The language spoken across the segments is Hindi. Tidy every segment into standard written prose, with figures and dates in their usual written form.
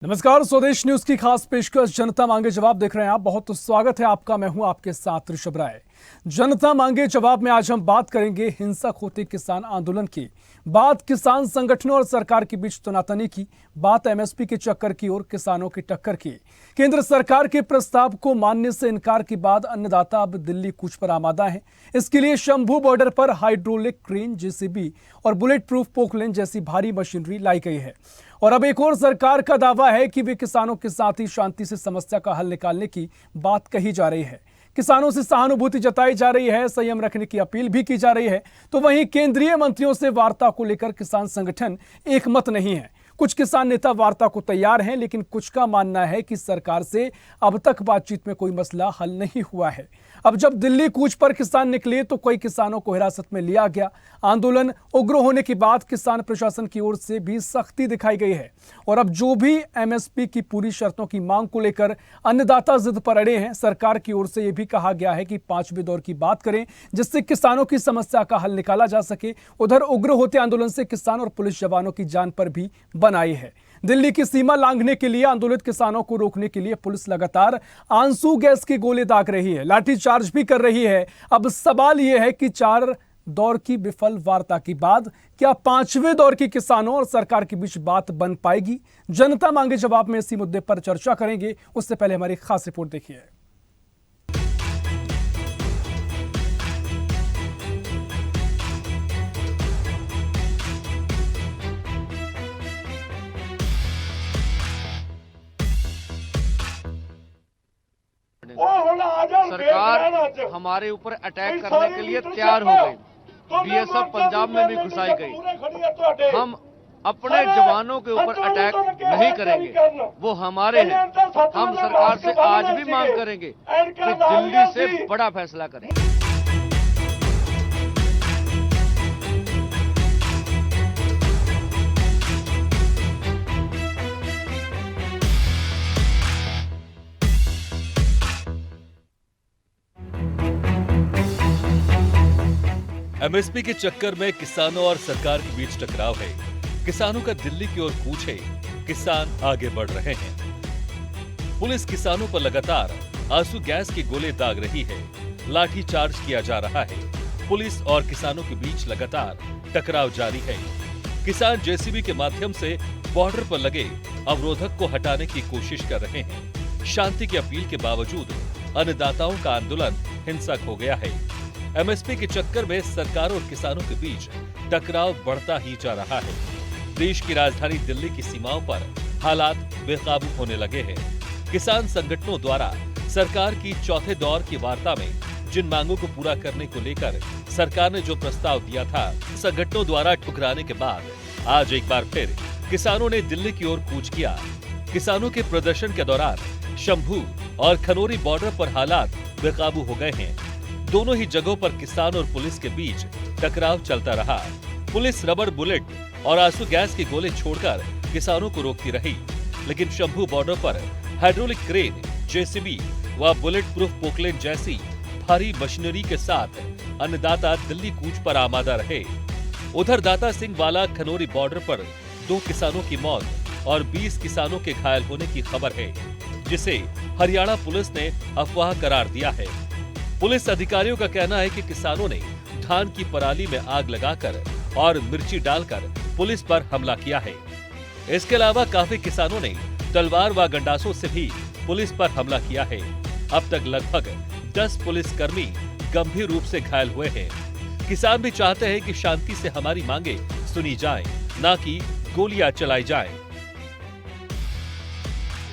नमस्कार, स्वदेश न्यूज की खास पेशकश जनता मांगे जवाब देख रहे हैं आप। बहुत स्वागत है आपका। मैं हूं आपके साथ ऋषभ राय। जनता मांगे जवाब में आज हम बात करेंगे हिंसक होते किसान आंदोलन की, बात किसान संगठनों और सरकार के बीच तनातनी की, बात एमएसपी के चक्कर की और किसानों की टक्कर की। केंद्र सरकार के प्रस्ताव को मानने से इनकार के बाद अन्नदाता अब दिल्ली कूच पर आमादा है। इसके लिए शंभू बॉर्डर पर हाइड्रोलिक क्रेन, जेसीबी और बुलेट प्रूफ पोकलेन जैसी भारी मशीनरी लाई गई है। और अब एक और सरकार का दावा है कि वे किसानों के साथ ही शांति से समस्या का हल निकालने की बात कही जा रही है। किसानों से सहानुभूति जताई जा रही है, संयम रखने की अपील भी की जा रही है। तो वहीं केंद्रीय मंत्रियों से वार्ता को लेकर किसान संगठन एक मत नहीं है। कुछ किसान नेता वार्ता को तैयार हैं, लेकिन कुछ का मानना है कि सरकार से अब तक बातचीत में कोई मसला हल नहीं हुआ है। अब जब दिल्ली कूच पर किसान निकले तो कई किसानों को हिरासत में लिया गया। आंदोलन उग्र होने के बाद किसान प्रशासन की ओर से भी सख्ती दिखाई गई है। और अब जो भी एमएसपी की पूरी शर्तों की मांग को लेकर अन्नदाता जिद पर अड़े हैं, सरकार की ओर से यह भी कहा गया है कि पांचवें दौर की बात करें, जिससे किसानों की समस्या का हल निकाला जा सके। उधर उग्र होते आंदोलन से किसान और पुलिस जवानों की जान पर भी बनाई है। दिल्ली की सीमा लांघने के लिए आंदोलित किसानों को रोकने के लिए पुलिस लगातार आंसू गैस के गोले दाग रही है, लाठीचार्ज भी कर रही है। अब सवाल यह है कि 4 दौर की विफल वार्ता के बाद क्या पांचवें दौर की किसानों और सरकार के बीच बात बन पाएगी? जनता मांगे जवाब में इसी मुद्दे पर चर्चा करेंगे। उससे पहले हमारी खास रिपोर्ट देखिए। सरकार हमारे ऊपर अटैक करने के लिए तैयार हो गई। बीएसएफ पंजाब में भी घुसाई गई। हम अपने जवानों के ऊपर अटैक नहीं करेंगे, वो हमारे हैं। हम सरकार से आज भी मांग करेंगे कि दिल्ली से बड़ा फैसला करें। एमएसपी के चक्कर में किसानों और सरकार के बीच टकराव है। किसानों का दिल्ली की ओर कूच है, किसान आगे बढ़ रहे हैं। पुलिस किसानों पर लगातार आंसू गैस के गोले दाग रही है, लाठी चार्ज किया जा रहा है। पुलिस और किसानों के बीच लगातार टकराव जारी है। किसान जेसीबी के माध्यम से बॉर्डर पर लगे अवरोधक को हटाने की कोशिश कर रहे हैं। शांति की अपील के बावजूद अन्नदाताओं का आंदोलन हिंसक हो गया है। एमएसपी के चक्कर में सरकार और किसानों के बीच टकराव बढ़ता ही जा रहा है। देश की राजधानी दिल्ली की सीमाओं पर हालात बेकाबू होने लगे हैं। किसान संगठनों द्वारा सरकार की चौथे दौर की वार्ता में जिन मांगों को पूरा करने को लेकर सरकार ने जो प्रस्ताव दिया था, संगठनों द्वारा ठुकराने के बाद आज एक बार फिर किसानों ने दिल्ली की ओर कूच किया। किसानों के प्रदर्शन के दौरान शंभू और खनौरी बॉर्डर पर हालात बेकाबू हो गए हैं। दोनों ही जगहों पर किसान और पुलिस के बीच टकराव चलता रहा। पुलिस रबड़ बुलेट और आंसू गैस के गोले छोड़कर किसानों को रोकती रही, लेकिन शंभू बॉर्डर पर हाइड्रोलिक क्रेन, जेसीबी व बुलेट प्रूफ पोकलेन जैसी भारी मशीनरी के साथ अन्नदाता दिल्ली कूच पर आमादा रहे। उधर दाता सिंह वाला खनौरी बॉर्डर पर 2 किसानों की मौत और 20 किसानों के घायल होने की खबर है, जिसे हरियाणा पुलिस ने अफवाह करार दिया है। पुलिस अधिकारियों का कहना है कि किसानों ने धान की पराली में आग लगाकर और मिर्ची डालकर पुलिस पर हमला किया है। इसके अलावा काफी किसानों ने तलवार व गंडासों से भी पुलिस पर हमला किया है। अब तक लगभग 10 पुलिसकर्मी गंभीर रूप से घायल हुए हैं। किसान भी चाहते हैं कि शांति से हमारी मांगे सुनी जाएं, न कि गोलियां चलाई जाएं।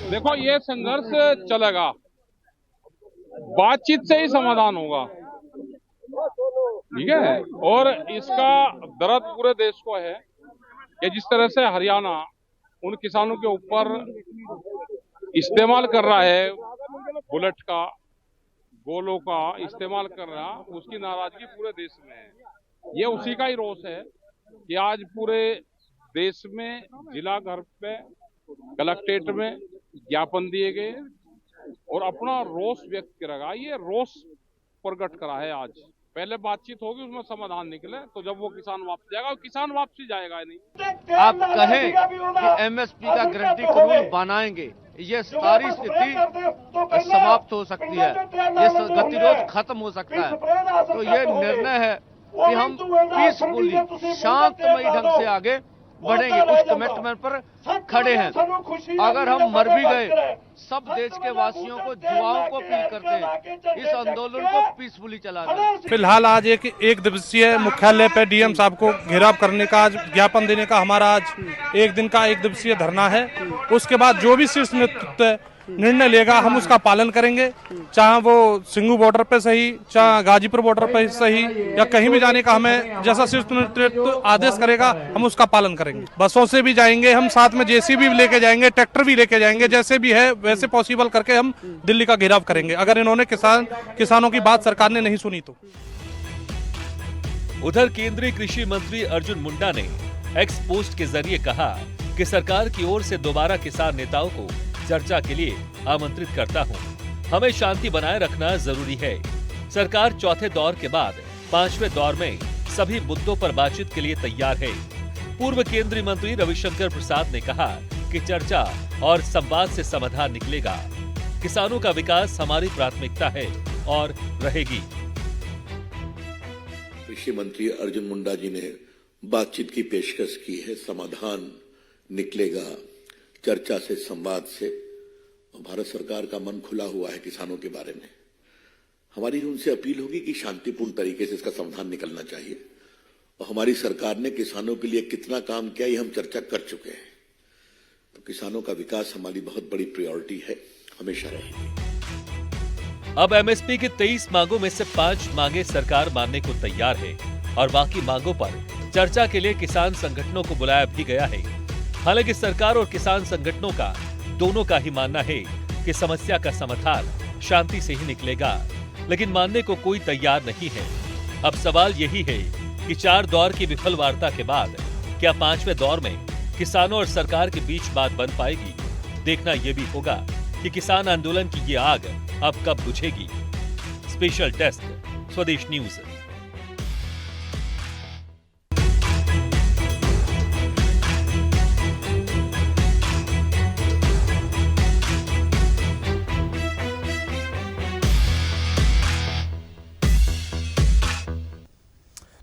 देखो, ये संघर्ष चलेगा, बातचीत से ही समाधान होगा, ठीक है। और इसका दर्द पूरे देश को है कि जिस तरह से हरियाणा उन किसानों के ऊपर इस्तेमाल कर रहा है, बुलेट का, गोलों का इस्तेमाल कर रहा, उसकी नाराजगी पूरे देश में है। ये उसी का ही रोष है कि आज पूरे देश में जिला घर पे, कलेक्ट्रेट में ज्ञापन दिए गए और अपना रोष व्यक्त करा। ये रोष प्रकट करा है आज पहले बातचीत होगी, उसमें समाधान निकले, तो जब वो किसान वापस जाएगा, और किसान वापसी जाएगा नहीं। आप कहें कि एमएसपी का गारंटी कानून बनाएंगे, ये सारी स्थिति समाप्त हो सकती है, ये गतिरोध खत्म हो सकता है। तो ये निर्णय है कि हम पीसफुली, शांतमयी ढंग से आगे बढ़ेंगे, उस कमिटमेंट पर खड़े हैं। अगर हम मर भी गए, सब देश के वासियों को, युवाओं को अपील करते हैं, इस आंदोलन को पीसफुली चला दें। फिलहाल आज एक दिवसीय मुख्यालय पे डीएम साहब को घेराव करने का, आज ज्ञापन देने का हमारा आज एक दिन का एक दिवसीय धरना है। उसके बाद जो भी शीर्ष नेतृत्व निर्णय लेगा हम उसका पालन करेंगे, चाहे वो सिंगू बॉर्डर पे सही, चाहे गाजीपुर बॉर्डर पे सही, या कहीं भी जाने का हमें जैसा शीर्ष नेतृत्व आदेश करेगा हम उसका पालन करेंगे। बसों से भी जाएंगे हम, साथ में जेसीबी भी लेके जाएंगे, ट्रैक्टर भी लेके जाएंगे, जैसे भी है वैसे पॉसिबल करके हम दिल्ली का घेराव करेंगे, अगर इन्होंने किसानों की बात सरकार ने नहीं सुनी तो। उधर केंद्रीय कृषि मंत्री अर्जुन मुंडा ने एक्स पोस्ट के जरिए कहा कि सरकार की ओर से दोबारा किसान नेताओं को चर्चा के लिए आमंत्रित करता हूं। हमें शांति बनाए रखना जरूरी है। सरकार चौथे दौर के बाद पांचवें दौर में सभी मुद्दों पर बातचीत के लिए तैयार है। पूर्व केंद्रीय मंत्री रविशंकर प्रसाद ने कहा कि चर्चा और संवाद से समाधान निकलेगा। किसानों का विकास हमारी प्राथमिकता है और रहेगी। कृषि मंत्री अर्जुन मुंडा जी ने बातचीत की पेशकश की है, समाधान निकलेगा चर्चा से, संवाद से। भारत सरकार का मन खुला हुआ है किसानों के बारे में। हमारी उनसे अपील होगी कि शांतिपूर्ण तरीके से इसका समाधान निकलना चाहिए, और हमारी सरकार ने किसानों के लिए कितना काम किया ये हम चर्चा कर चुके हैं। तो किसानों का विकास हमारी बहुत बड़ी प्रायोरिटी है, हमेशा रहेगी। अब एमएसपी की 23 मांगों में से 5 मांगे सरकार मानने को तैयार है और बाकी मांगों पर चर्चा के लिए किसान संगठनों को बुलाया भी गया है। हालांकि सरकार और किसान संगठनों का दोनों का ही मानना है कि समस्या का समाधान शांति से ही निकलेगा, लेकिन मानने को कोई तैयार नहीं है। अब सवाल यही है कि 4 दौर की विफल वार्ता के बाद क्या 5वें दौर में किसानों और सरकार के बीच बात बन पाएगी? देखना यह भी होगा कि किसान आंदोलन की ये आग अब कब बुझेगी। स्पेशल डेस्क, स्वदेश न्यूज।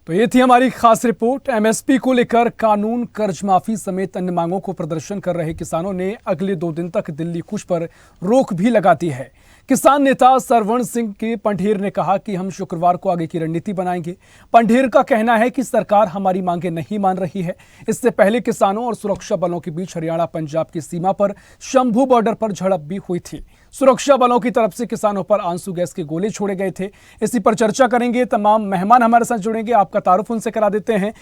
तो ये थी हमारी खास रिपोर्ट। एमएसपी को लेकर कानून, कर्ज माफी समेत अन्य मांगों को प्रदर्शन कर रहे किसानों ने अगले 2 दिन तक दिल्ली कूच पर रोक भी लगा दी है। किसान नेता सरवण सिंह के पंढेर ने कहा कि हम शुक्रवार को आगे की रणनीति बनाएंगे। पंढेर का कहना है कि सरकार हमारी मांगे नहीं मान रही है। इससे पहले किसानों और सुरक्षा बलों के बीच हरियाणा पंजाब की सीमा पर शंभू बॉर्डर पर झड़प भी हुई थी। सुरक्षा बलों की तरफ से किसानों पर आंसू गैस के गोले छोड़े गए थे। इसी पर चर्चा करेंगे। तमाम मेहमान हमारे साथ जुड़ेंगे, आपका तारुफ उनसे करा देते हैं।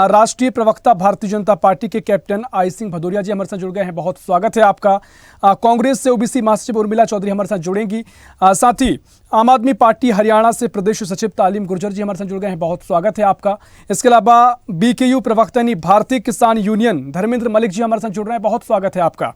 राष्ट्रीय प्रवक्ता भारतीय जनता पार्टी के कैप्टन आई सिंह भदौरिया जी हमारे साथ जुड़ गए हैं, बहुत स्वागत है आपका। कांग्रेस से ओबीसी महासचिव उर्मिला चौधरी हमारे साथ जुड़ेंगी। साथ ही आम आदमी पार्टी हरियाणा से प्रदेश सचिव तालीम गुर्जर जी हमारे साथ जुड़ गए हैं, बहुत स्वागत है आपका। इसके अलावा बीकेयू प्रवक्ता यानी भारतीय किसान यूनियन धर्मेंद्र मलिक जी हमारे साथ जुड़ रहे हैं, बहुत स्वागत है आपका।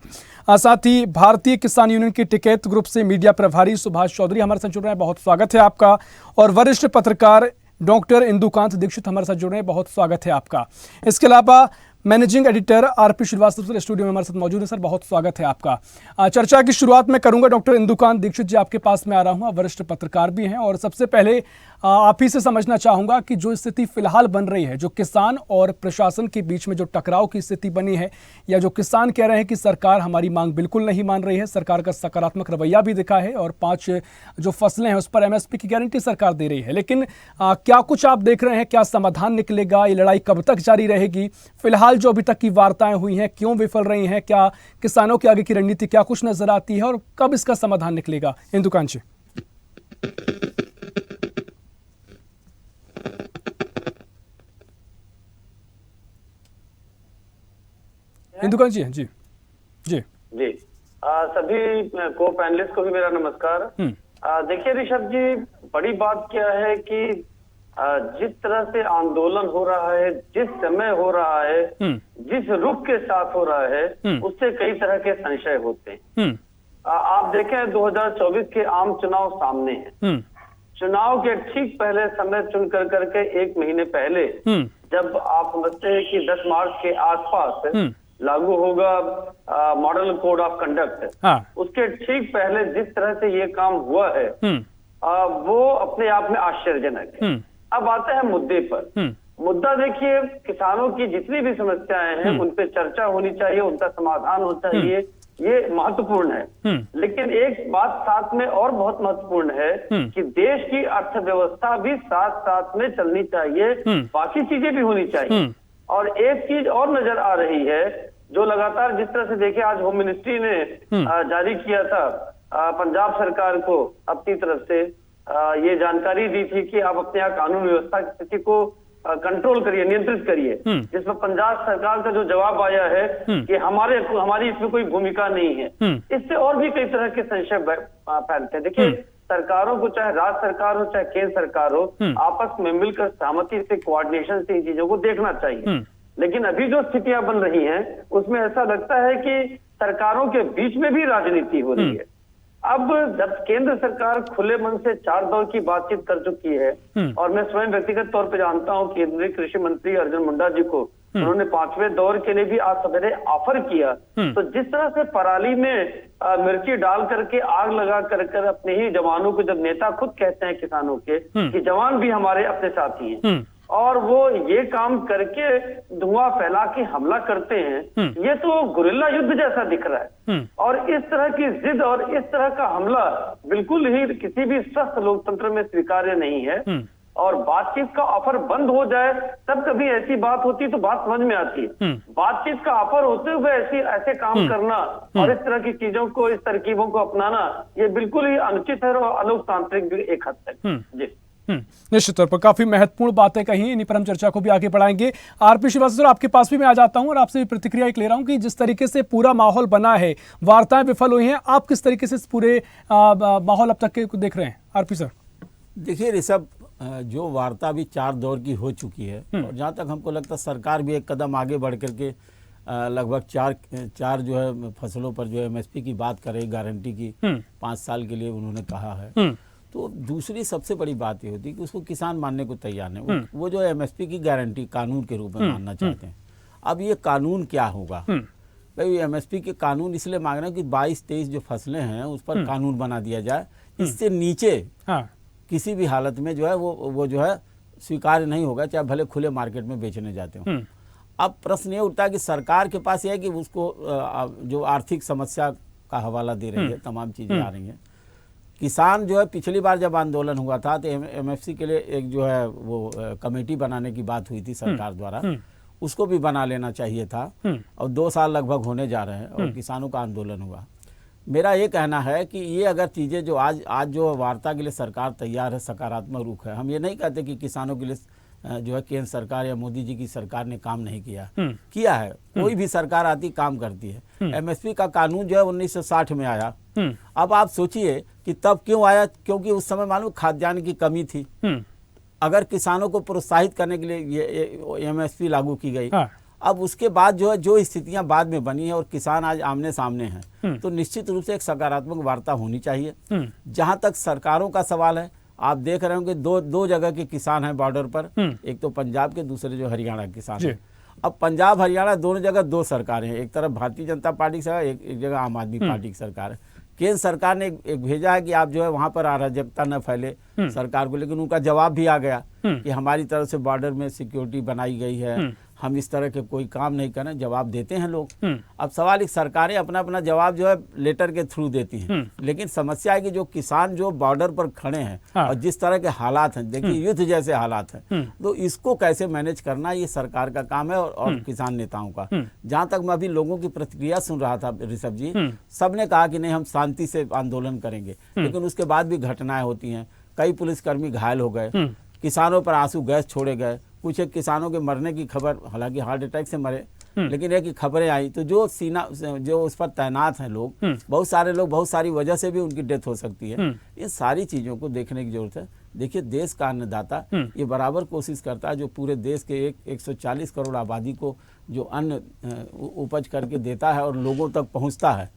साथ ही भारतीय किसान यूनियन के टिकैत ग्रुप से मीडिया प्रभारी सुभाष चौधरी हमारे साथ जुड़ रहे हैं, बहुत स्वागत है आपका। और वरिष्ठ पत्रकार डॉक्टर इंदुकांत दीक्षित हमारे साथ जुड़ रहे हैं, बहुत स्वागत है आपका। इसके अलावा managing editor RP Srivastava studio में हमारे साथ मौजूद है, सर बहुत स्वागत है आपका। चर्चा की शुरुआत में करूंगा डॉक्टर इंदुकांत दीक्षित जी, आपके पास में आ रहा हूं, आप वरिष्ठ पत्रकार भी हैं और सबसे पहले आप ही से समझना चाहूंगा कि जो स्थिति फिलहाल बन रही है, जो किसान और प्रशासन के बीच में जो टकराव की स्थिति बनी है, या जो किसान कह रहे हैं कि सरकार हमारी मांग बिल्कुल नहीं मान रही है, सरकार का सकारात्मक रवैया भी दिखा है और 5 जो फसलें हैं उस पर एमएसपी की गारंटी सरकार दे रही है, लेकिन क्या कुछ आप देख रहे हैं, क्या समाधान निकलेगा, ये लड़ाई कब तक जारी रहेगी? फिलहाल जो अभी तक की वार्ताएं हुई हैं क्यों विफल रही हैं, क्या किसानों की आगे की रणनीति क्या कुछ नजर आती है और कब इसका समाधान निकलेगा? इंदुकांत जी। इंदुकांत जी जी जी जी सभी को पैनलिस्ट को भी मेरा नमस्कार। देखिए ऋषभ जी, बड़ी बात क्या है कि जिस तरह से आंदोलन हो रहा है, जिस समय हो रहा है, जिस रुख के साथ हो रहा है, उससे कई तरह के संशय होते हैं। आप देखें 2024 के आम चुनाव सामने हैं चुनाव के ठीक पहले समय चुन करके 1 महीने पहले जब आप समझते हैं कि 10 मार्च के आसपास लागू होगा मॉडल कोड ऑफ कंडक्ट, उसके ठीक पहले जिस तरह से ये काम हुआ है वो अपने आप में आश्चर्यजनक है। अब आते हैं मुद्दे पर। मुद्दा देखिए, किसानों की जितनी भी समस्याएं हैं उन पे चर्चा होनी चाहिए, उनका समाधान होना चाहिए, ये महत्वपूर्ण है। लेकिन एक बात साथ में और बहुत महत्वपूर्ण है कि देश की अर्थव्यवस्था भी साथ साथ में चलनी चाहिए, बाकी चीजें भी होनी चाहिए। और एक चीज और नजर आ रही है जो लगातार जिस तरह से देखिए, आज होम मिनिस्ट्री ने जारी किया था पंजाब सरकार को अपनी तरफ से ये जानकारी दी थी कि आप अपने यहाँ कानून व्यवस्था की स्थिति को कंट्रोल करिए, नियंत्रित करिए, जिसमें पंजाब सरकार का जो जवाब आया है कि हमारी इसमें कोई भूमिका नहीं है। इससे और भी कई तरह के संशय फैलते हैं। देखिए, सरकारों को, चाहे राज्य सरकार हो चाहे केंद्र सरकार हो, आपस में मिलकर सहमति से, कोऑर्डिनेशन से इन चीजों को देखना चाहिए। लेकिन अभी जो स्थितियां बन रही हैं उसमें ऐसा लगता है कि सरकारों के बीच में भी राजनीति हो रही है। अब जब केंद्र सरकार खुले मन से 4 दौर की बातचीत कर चुकी है, और मैं स्वयं व्यक्तिगत तौर पे जानता हूं केंद्रीय कृषि मंत्री अर्जुन मुंडा जी को, उन्होंने 5वें दौर के लिए भी आज सवेरे ऑफर किया। तो जिस तरह से पराली में मिर्ची डाल करके आग लगा कर अपने ही जवानों को, जब नेता खुद कहते हैं किसानों के कि जवान भी हमारे अपने साथी हैं, और वो ये काम करके धुआं फैला के हमला करते हैं, ये तो गुरिल्ला युद्ध जैसा दिख रहा है। और इस तरह की जिद और इस तरह का हमला बिल्कुल ही किसी भी स्वस्थ लोकतंत्र में स्वीकार्य नहीं है। और बातचीत का ऑफर बंद हो जाए तब कभी ऐसी बात होती तो बात समझ में आती है। बातचीत का ऑफर होते हुए ऐसे काम करना और इस तरह की चीजों को, इस तरकीबों को अपनाना, ये बिल्कुल ही अनुचित है और अलोकतांत्रिक भी एक हद तक। जी, निश्चित तौर पर काफी महत्वपूर्ण बातें कही, इन्हीं पर हम चर्चा को भी आगे बढ़ाएंगे। आरपी श्रीवास्तव सर, आपके पास भी मैं आ जाता हूं और आपसे भी प्रतिक्रिया एक ले रहा हूं कि जिस तरीके से पूरा माहौल बना है, वार्ताएं विफल हुई हैं, आप किस तरीके से इस पूरे माहौल अब तक के देख रहे हैं? आरपी सर, देखिए ऋषभ, जो वार्ता भी 4 दौर की हो चुकी है, और जहाँ तक हमको लगता है सरकार भी एक कदम आगे बढ़ करके लगभग चार जो है फसलों पर जो है MSP की बात करे, गारंटी की 5 साल के लिए उन्होंने कहा है। तो दूसरी सबसे बड़ी बात ये होती है कि उसको किसान मानने को तैयार नहीं, वो जो MSP की गारंटी कानून के रूप में मानना चाहते हैं। अब ये कानून क्या होगा? भाई MSP के कानून इसलिए मांग रहे हैं कि 22-23 जो फसलें हैं उस पर कानून बना दिया जाए, इससे नीचे किसी भी हालत में जो है वो जो है स्वीकार्य नहीं होगा, चाहे भले खुले मार्केट में बेचने जाते हो। अब प्रश्न ये उठता है कि सरकार के पास यह है कि उसको जो आर्थिक समस्या का हवाला दे रही है, तमाम चीजें आ रही हैं। किसान जो है पिछली बार जब आंदोलन हुआ था तो MSP के लिए एक जो है वो कमेटी बनाने की बात हुई थी सरकार द्वारा, उसको भी बना लेना चाहिए था। और 2 साल लगभग होने जा रहे हैं और किसानों का आंदोलन हुआ। मेरा ये कहना है कि ये अगर चीज़ें जो आज जो वार्ता के लिए सरकार तैयार है, सकारात्मक रुख है। हम ये नहीं कहते कि किसानों के लिए जो है केंद्र सरकार या मोदी जी की सरकार ने काम नहीं किया है। कोई भी सरकार आती काम करती है। MSP का कानून जो है 1960 में आया। अब आप सोचिए कि तब क्यों आया, क्योंकि उस समय मालूम खाद्यान्न की कमी थी। अगर किसानों को प्रोत्साहित करने के लिए ये MSP लागू की गई। अब उसके बाद जो है जो स्थितियां बाद में बनी है और किसान आज आमने सामने हैं, तो निश्चित रूप से एक सकारात्मक वार्ता होनी चाहिए। जहां तक सरकारों का सवाल है, आप देख रहे होंगे दो जगह के किसान हैं बॉर्डर पर, एक तो पंजाब के, दूसरे जो हरियाणा के किसान हैं। अब पंजाब हरियाणा दोनों जगह 2 सरकारें हैं, एक तरफ भारतीय जनता पार्टी की सरकार, एक जगह आम आदमी पार्टी की सरकार है। केंद्र सरकार ने एक भेजा है कि आप जो है वहां पर अराजकता न फैले सरकार को, लेकिन उनका जवाब भी आ गया कि हमारी तरफ से बॉर्डर में सिक्योरिटी बनाई गई है, हम इस तरह के कोई काम नहीं करें। जवाब देते हैं लोग। अब सवाल एक, सरकारें अपना अपना जवाब जो है लेटर के थ्रू देती हैं, लेकिन समस्या है कि जो किसान जो बॉर्डर पर खड़े हैं और जिस तरह के हालात हैं, देखिए युद्ध जैसे हालात हैं, तो इसको कैसे मैनेज करना ये सरकार का काम है और किसान नेताओं का। जहां तक मैं अभी लोगों की प्रतिक्रिया सुन रहा था ऋषभ जी, सबने कहा कि नहीं हम शांति से आंदोलन करेंगे, लेकिन उसके बाद भी घटनाएं होती हैं। कई पुलिसकर्मी घायल हो गए, किसानों पर आंसू गैस छोड़े गए, कुछ एक किसानों के मरने की खबर, हालांकि हार्ट अटैक से मरे, लेकिन एक खबरें आई। तो जो उस पर तैनात हैं लोग, बहुत सारे लोग, बहुत सारी वजह से भी उनकी डेथ हो सकती है। ये सारी चीजों को देखने की जरूरत है। देखिए देश का अन्नदाता ये बराबर कोशिश करता है, जो पूरे देश के 140 करोड़ आबादी को जो अन्न उपज करके देता है और लोगों तक पहुंचता है,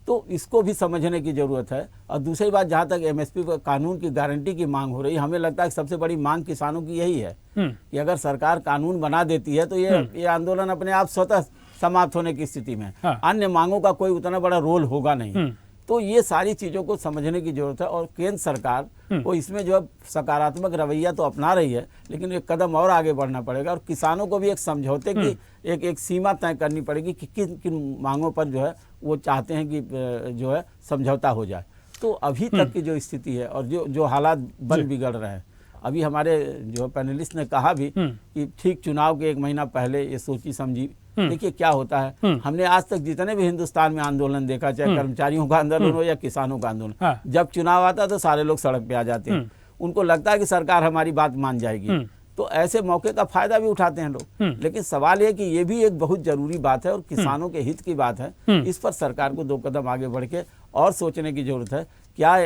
तो इसको भी समझने की जरूरत है। और दूसरी बात, जहाँ तक एमएसपी पर कानून की गारंटी की मांग हो रही है, हमें लगता है कि सबसे बड़ी मांग किसानों की यही है कि अगर सरकार कानून बना देती है तो ये आंदोलन अपने आप स्वतः समाप्त होने की स्थिति में। हाँ। अन्य मांगों का कोई उतना बड़ा रोल होगा नहीं। तो ये सारी चीजों को समझने की जरूरत है और केंद्र सरकार को इसमें जो है सकारात्मक रवैया तो अपना रही है, लेकिन एक कदम और आगे बढ़ना पड़ेगा और किसानों को भी एक समझौते की एक सीमा तय करनी पड़ेगी कि किन किन मांगों पर जो है वो चाहते हैं कि जो है समझौता हो जाए। तो अभी तक की जो स्थिति है और जो हालात बिगड़ रहे हैं, अभी हमारे जो पैनलिस्ट ने कहा भी कि ठीक चुनाव के 1 महीना पहले ये सोची समझी। देखिए क्या होता है, हमने आज तक जितने भी हिंदुस्तान में आंदोलन देखा, चाहे कर्मचारियों का आंदोलन हो या किसानों का आंदोलन, हाँ। जब चुनाव आता तो सारे लोग सड़क पे आ जाते हैं। उनको लगता है कि सरकार हमारी बात मान जाएगी, तो ऐसे मौके का फायदा भी उठाते हैं लोग। लेकिन सवाल ये कि ये भी एक बहुत जरूरी बात है और किसानों के हित की बात है। इस पर सरकार को 2 कदम आगे बढ़ के और सोचने की जरूरत है। क्या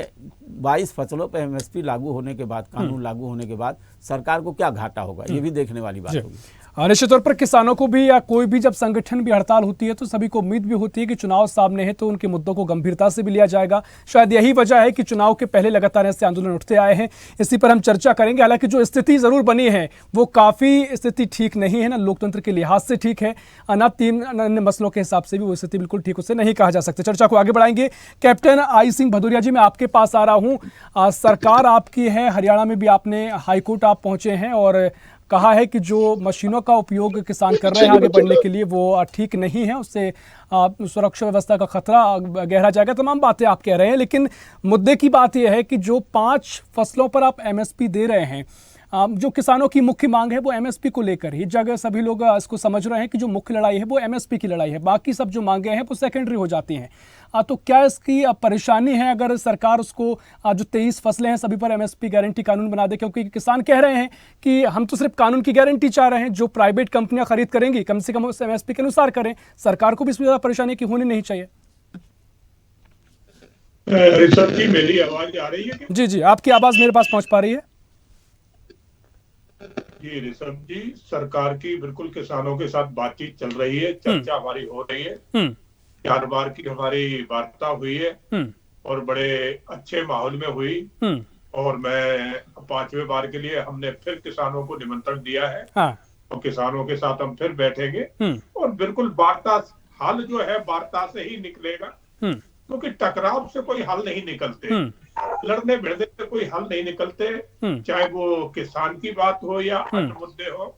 22 फसलों पर एमएसपी लागू होने के बाद, कानून लागू होने के बाद सरकार को क्या घाटा होगा, ये भी देखने वाली बात होगी। निश्चित तौर पर किसानों को भी या कोई भी जब संगठन भी हड़ताल होती है तो सभी को उम्मीद भी होती है कि चुनाव सामने है तो उनके मुद्दों को गंभीरता से भी लिया जाएगा। शायद यही वजह है कि चुनाव के पहले लगातार ऐसे आंदोलन उठते आए हैं। इसी पर हम चर्चा करेंगे। हालांकि जो स्थिति जरूर बनी है वो काफी स्थिति ठीक नहीं है, ना लोकतंत्र के लिहाज से ठीक है, ना 3 अन्य मसलों के हिसाब से भी वो स्थिति बिल्कुल ठीक उसे नहीं कहा जा सकता। चर्चा को आगे बढ़ाएंगे। कैप्टन आई सिंह भदौरिया जी, मैं आपके पास आ रहा हूँ। सरकार आपकी है, हरियाणा में भी आपने हाईकोर्ट आप पहुंचे हैं और कहा है कि जो मशीनों का उपयोग किसान कर रहे हैं आगे बढ़ने के लिए वो ठीक नहीं है, उससे सुरक्षा व्यवस्था का खतरा गहरा जाएगा। तमाम बातें आप कह रहे हैं, लेकिन मुद्दे की बात यह है कि जो 5 फसलों पर आप एमएसपी दे रहे हैं, जो किसानों की मुख्य मांग है वो एमएसपी को लेकर ही। जगह सभी लोग इसको समझ रहे हैं कि जो मुख्य लड़ाई है वो एमएसपी की लड़ाई है, बाकी सब जो मांगे हैं वो सेकेंडरी हो जाती हैं। तो क्या इसकी परेशानी है अगर सरकार उसको जो 23 फसलें हैं सभी पर एमएसपी गारंटी कानून बना दे? क्योंकि किसान कह रहे हैं कि हम तो सिर्फ कानून की गारंटी चाह रहे हैं, जो प्राइवेट कंपनियां खरीद करेंगी कम से कम उस एमएसपी के अनुसार करें। सरकार को भी इसमें ज्यादा परेशानी की होनी नहीं चाहिए। ऋषभ जी, मेरी आवाज आ रही है? जी जी, आपकी आवाज मेरे पास पहुंच पा रही है। जी ऋषभ जी, सरकार की बिल्कुल किसानों के साथ बातचीत चल रही है, चर्चा हमारी हो रही है। 4 बार की हमारी वार्ता हुई है और बड़े अच्छे माहौल में हुई। और मैं 5वें बार के लिए हमने फिर किसानों को निमंत्रण दिया है। हाँ। और किसानों के साथ हम फिर बैठेंगे और बिल्कुल वार्ता हल जो है वार्ता से ही निकलेगा, क्योंकि टकराव से कोई हल नहीं निकलते, लड़ने भिड़ने से कोई हल नहीं निकलते, चाहे वो किसान की बात हो या अन्य मुद्दे हो।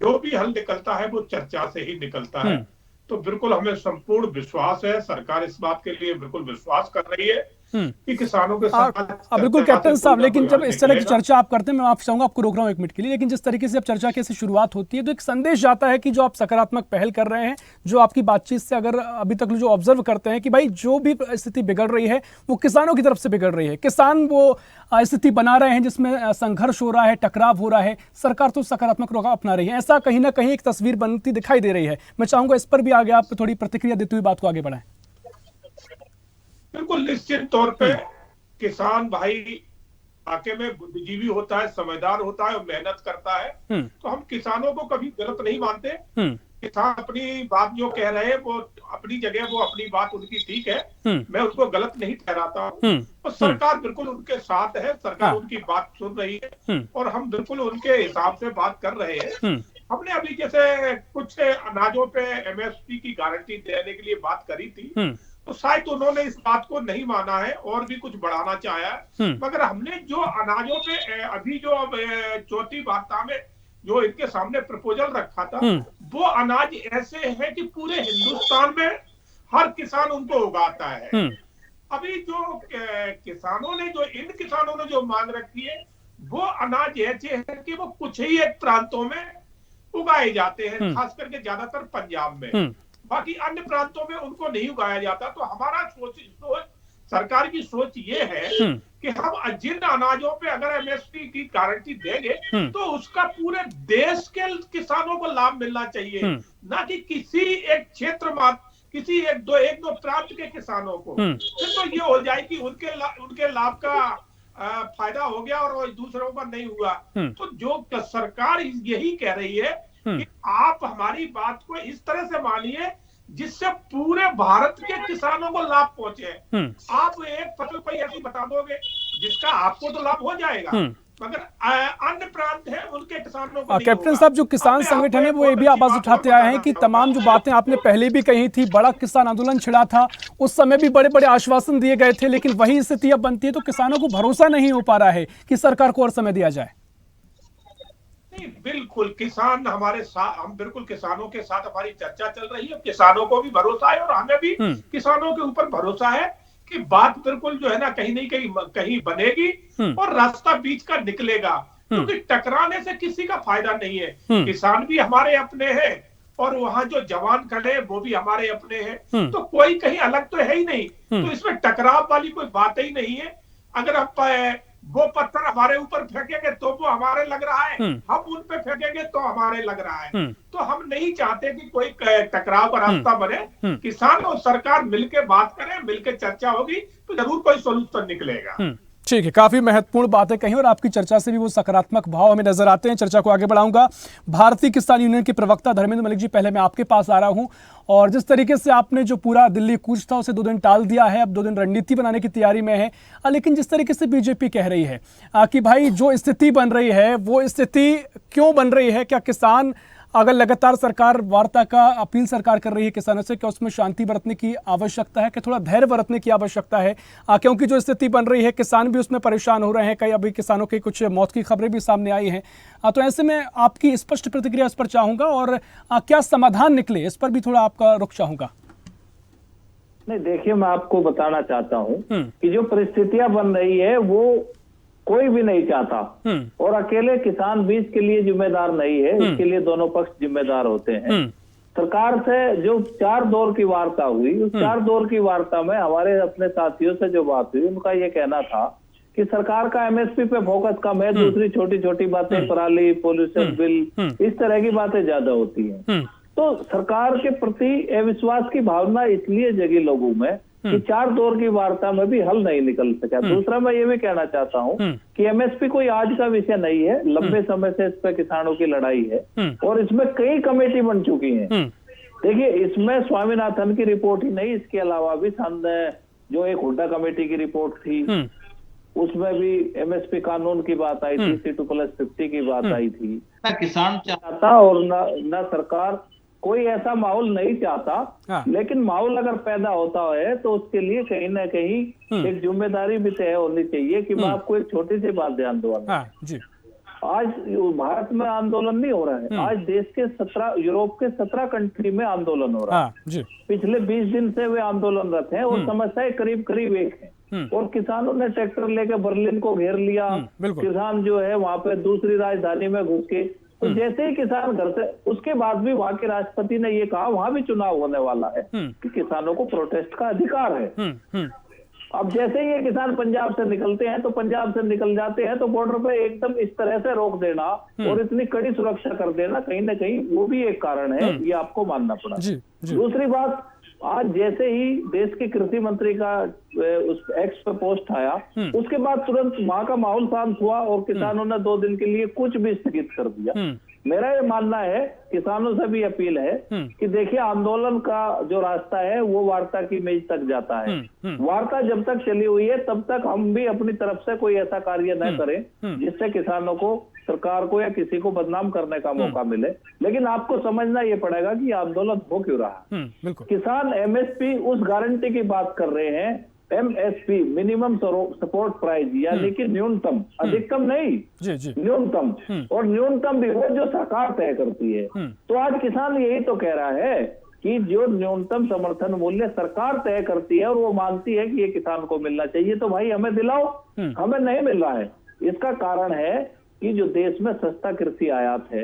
जो भी हल निकलता है वो चर्चा से ही निकलता है। तो बिल्कुल हमें संपूर्ण विश्वास है, सरकार इस बात के लिए बिल्कुल विश्वास कर रही है कि किसानों के साथ। बिल्कुल कैप्टन साहब, लेकिन जब इस तरह की चर्चा आप करते हैं, मैं आप चाहूंगा आपको रोक रहा हूं 1 मिनट के लिए, लेकिन जिस तरीके से अब चर्चा की शुरुआत होती है तो एक संदेश जाता है कि जो आप सकारात्मक पहल कर रहे हैं, जो आपकी बातचीत से अगर अभी तक जो ऑब्जर्व करते हैं कि भाई जो भी स्थिति बिगड़ रही है वो किसानों की तरफ से बिगड़ रही है, किसान वो स्थिति बना रहे हैं जिसमें संघर्ष हो रहा है, टकराव हो रहा है, सरकार तो सकारात्मक रुख अपना रही है। ऐसा कहीं ना कहीं एक तस्वीर बनती दिखाई दे रही है। मैं चाहूंगा इस पर भी आगे आप थोड़ी प्रतिक्रिया देते हुए बात को आगे बढ़ाएं। बिल्कुल निश्चित तौर पे किसान भाई इलाके में बुद्धिजीवी होता है, समझदार होता है और मेहनत करता है। तो हम किसानों को कभी गलत नहीं मानते। किसान अपनी बात जो कह रहे हैं वो अपनी जगह, वो अपनी बात उनकी ठीक है, मैं उनको गलत नहीं ठहराता हूँ। और सरकार बिल्कुल उनके साथ है, सरकार उनकी बात सुन रही है और हम बिल्कुल उनके हिसाब से बात कर रहे हैं। हमने अभी जैसे कुछ अनाजों पे एमएसपी की गारंटी देने के लिए बात करी थी, तो शायद उन्होंने इस बात को नहीं माना है और भी कुछ बढ़ाना चाहा है। मगर हमने जो अनाजों पे अभी जो चौथी वार्ता में जो इनके सामने प्रपोजल रखा था, वो अनाज ऐसे है कि पूरे हिंदुस्तान में हर किसान उनको उगाता है। अभी जो किसानों ने इन किसानों ने जो मांग रखी है, वो अनाज ऐसे है कि वो कुछ ही एक प्रांतों में उगाए जाते हैं, खास करके ज्यादातर पंजाब में, बाकी अन्य प्रांतों में उनको नहीं उगाया जाता। तो हमारा सोच सरकार की सोच ये है कि हम जिन अनाजों पे अगर एमएसपी की गारंटी देंगे तो उसका पूरे देश के किसानों को लाभ मिलना चाहिए, ना कि किसी एक क्षेत्र किसी एक दो प्रांत के किसानों को। फिर तो ये हो जाए कि उनके लाभ का फायदा हो गया और दूसरों का नहीं हुआ। तो जो सरकार यही कह रही है कि आप हमारी बात को इस तरह से मानिए जिससे पूरे भारत के किसानों को लाभ पहुंचे। आप एक फसल कोई ऐसी बता दोगे जिसका आपको तो लाभ हो जाएगा, मगर अन्य प्रांत है उनके किसानों को नहीं कैप्टन होगा। साहब, जो किसान संगठन है वो ये भी आवाज उठाते आए हैं कि तमाम जो बातें आपने पहले भी कही थी, बड़ा किसान आंदोलन छिड़ा था, उस समय भी बड़े बड़े आश्वासन दिए गए थे, लेकिन वही स्थिति अब बनती है तो किसानों को भरोसा नहीं हो पा रहा है कि सरकार को और समय दिया जाए। नहीं, बिल्कुल किसान हमारे साथ, हम बिल्कुल किसानों के साथ हमारी चर्चा चल रही है। किसानों को भी भरोसा है और हमें भी किसानों के ऊपर भरोसा है कि बात बिल्कुल जो है ना कहीं नहीं कहीं बनेगी और रास्ता बीच का निकलेगा, क्योंकि टकराने से किसी का फायदा नहीं है। किसान भी हमारे अपने हैं और वहां जो जवान खड़े हैं वो भी हमारे अपने हैं, तो कोई कहीं अलग तो है ही नहीं। तो इसमें टकराव वाली कोई बात ही नहीं है। अगर हम वो पत्थर हमारे ऊपर फेंकेंगे तो वो हमारे लग रहा है, हम उन पे फेंकेंगे तो हमारे लग रहा है। तो हम नहीं चाहते कि कोई टकराव का रास्ता बने। किसान और सरकार मिलकर बात करें, मिलकर चर्चा होगी तो जरूर कोई सोल्यूशन निकलेगा। ठीक है, काफी महत्वपूर्ण बातें कही और आपकी चर्चा से भी वो सकारात्मक भाव हमें नजर आते हैं। चर्चा को आगे बढ़ाऊंगा। भारतीय किसान यूनियन के प्रवक्ता धर्मेंद्र मलिक जी, पहले मैं आपके पास आ रहा हूं, और जिस तरीके से आपने जो पूरा दिल्ली कूच था उसे 2 दिन टाल दिया है, अब 2 दिन रणनीति बनाने की तैयारी में है, लेकिन जिस तरीके से बीजेपी कह रही है कि भाई जो स्थिति बन रही है वो स्थिति क्यों बन रही है, क्या किसान अगर लगातार सरकार वार्ता का अपील सरकार कर रही है किसानों से, क्या उसमें शांति बरतने की आवश्यकता है, कि थोड़ा धैर्य बरतने की आवश्यकता है, क्योंकि जो स्थिति बन रही है किसान भी उसमें परेशान हो रहे हैं, कई अभी किसानों की कुछ मौत की खबरें भी सामने आई हैं। तो ऐसे में आपकी स्पष्ट प्रतिक्रिया इस पर चाहूंगा, और क्या समाधान निकले इस पर भी थोड़ा आपका रुख चाहूंगा। नहीं, देखिए मैं आपको बताना चाहता हूँ कि जो परिस्थितियां बन रही है वो कोई भी नहीं चाहता, और अकेले किसान भी इसके लिए जिम्मेदार नहीं है, इसके लिए दोनों पक्ष जिम्मेदार होते हैं। सरकार से जो 4 दौर की वार्ता हुई, उस 4 दौर की वार्ता में हमारे अपने साथियों से जो बात हुई, उनका ये कहना था कि सरकार का एमएसपी पे फोकस कम है, दूसरी छोटी छोटी बातें, पराली, पॉल्यूशन बिल, इस तरह की बातें ज्यादा होती हैं। तो सरकार के प्रति अविश्वास की भावना इसलिए जगी लोगों में कि 4 दौर की वार्ता में भी हल नहीं निकल सका। दूसरा मैं ये भी कहना चाहता हूँ कि एमएसपी कोई आज का विषय नहीं है, लंबे समय से इस पर किसानों की लड़ाई है और इसमें कई कमेटी बन चुकी हैं। देखिए, इसमें स्वामीनाथन की रिपोर्ट ही नहीं, इसके अलावा भी जो एक हुड्डा कमेटी की रिपोर्ट थी, उसमें भी एमएसपी कानून की बात आई थी, C2+50 की बात आई थी। ना किसान चाहता और ना सरकार कोई ऐसा माहौल नहीं चाहता, लेकिन माहौल अगर पैदा होता है तो उसके लिए कहीं ना कहीं एक जिम्मेदारी भी तय होनी चाहिए कि मैं आपको एक छोटी सी बात ध्यान दूंगा। आज भारत में आंदोलन नहीं हो रहा है, आज देश के 17 यूरोप के 17 कंट्री में आंदोलन हो रहा है। पिछले 20 दिन से वे आंदोलनरत हैं और समस्याएं करीब करीब एक है, और किसानों ने ट्रैक्टर लेकर बर्लिन को घेर लिया। किसान जो है वहां पे दूसरी राजधानी में घुस के, तो जैसे ही किसान घर से, उसके बाद भी वहां के राष्ट्रपति ने ये कहा वहां भी चुनाव होने वाला है कि किसानों को प्रोटेस्ट का अधिकार है। अब जैसे ही ये किसान पंजाब से निकलते हैं तो पंजाब से निकल जाते हैं तो बॉर्डर पे एकदम इस तरह से रोक देना और इतनी कड़ी सुरक्षा कर देना, कहीं ना कहीं वो भी एक कारण है, ये आपको मानना पड़ा। दूसरी बात, आज जैसे ही देश के कृषि मंत्री का उस एक्स पे पोस्ट आया, उसके बाद तुरंत वहां का माहौल शांत हुआ और किसानों ने 2 दिन के लिए कुछ भी स्थगित कर दिया। मेरा ये मानना है, किसानों से भी अपील है कि देखिए, आंदोलन का जो रास्ता है वो वार्ता की मेज तक जाता है। वार्ता जब तक चली हुई है तब तक हम भी अपनी तरफ से कोई ऐसा कार्य न करें जिससे किसानों को, सरकार को या किसी को बदनाम करने का मौका मिले। लेकिन आपको समझना ये पड़ेगा कि आंदोलन हो क्यों रहा है। किसान एमएसपी उस गारंटी की बात कर रहे हैं, एमएसपी मिनिमम सपोर्ट प्राइस, यानी कि न्यूनतम, अधिकतम नहीं, न्यूनतम, और न्यूनतम भी वो जो सरकार तय करती है। तो आज किसान यही तो कह रहा है कि जो न्यूनतम समर्थन मूल्य सरकार तय करती है और वो मानती है कि ये किसान को मिलना चाहिए, तो भाई हमें दिलाओ, हमें नहीं मिल रहा है। इसका कारण है कि जो देश में सस्ता कृषि आयात है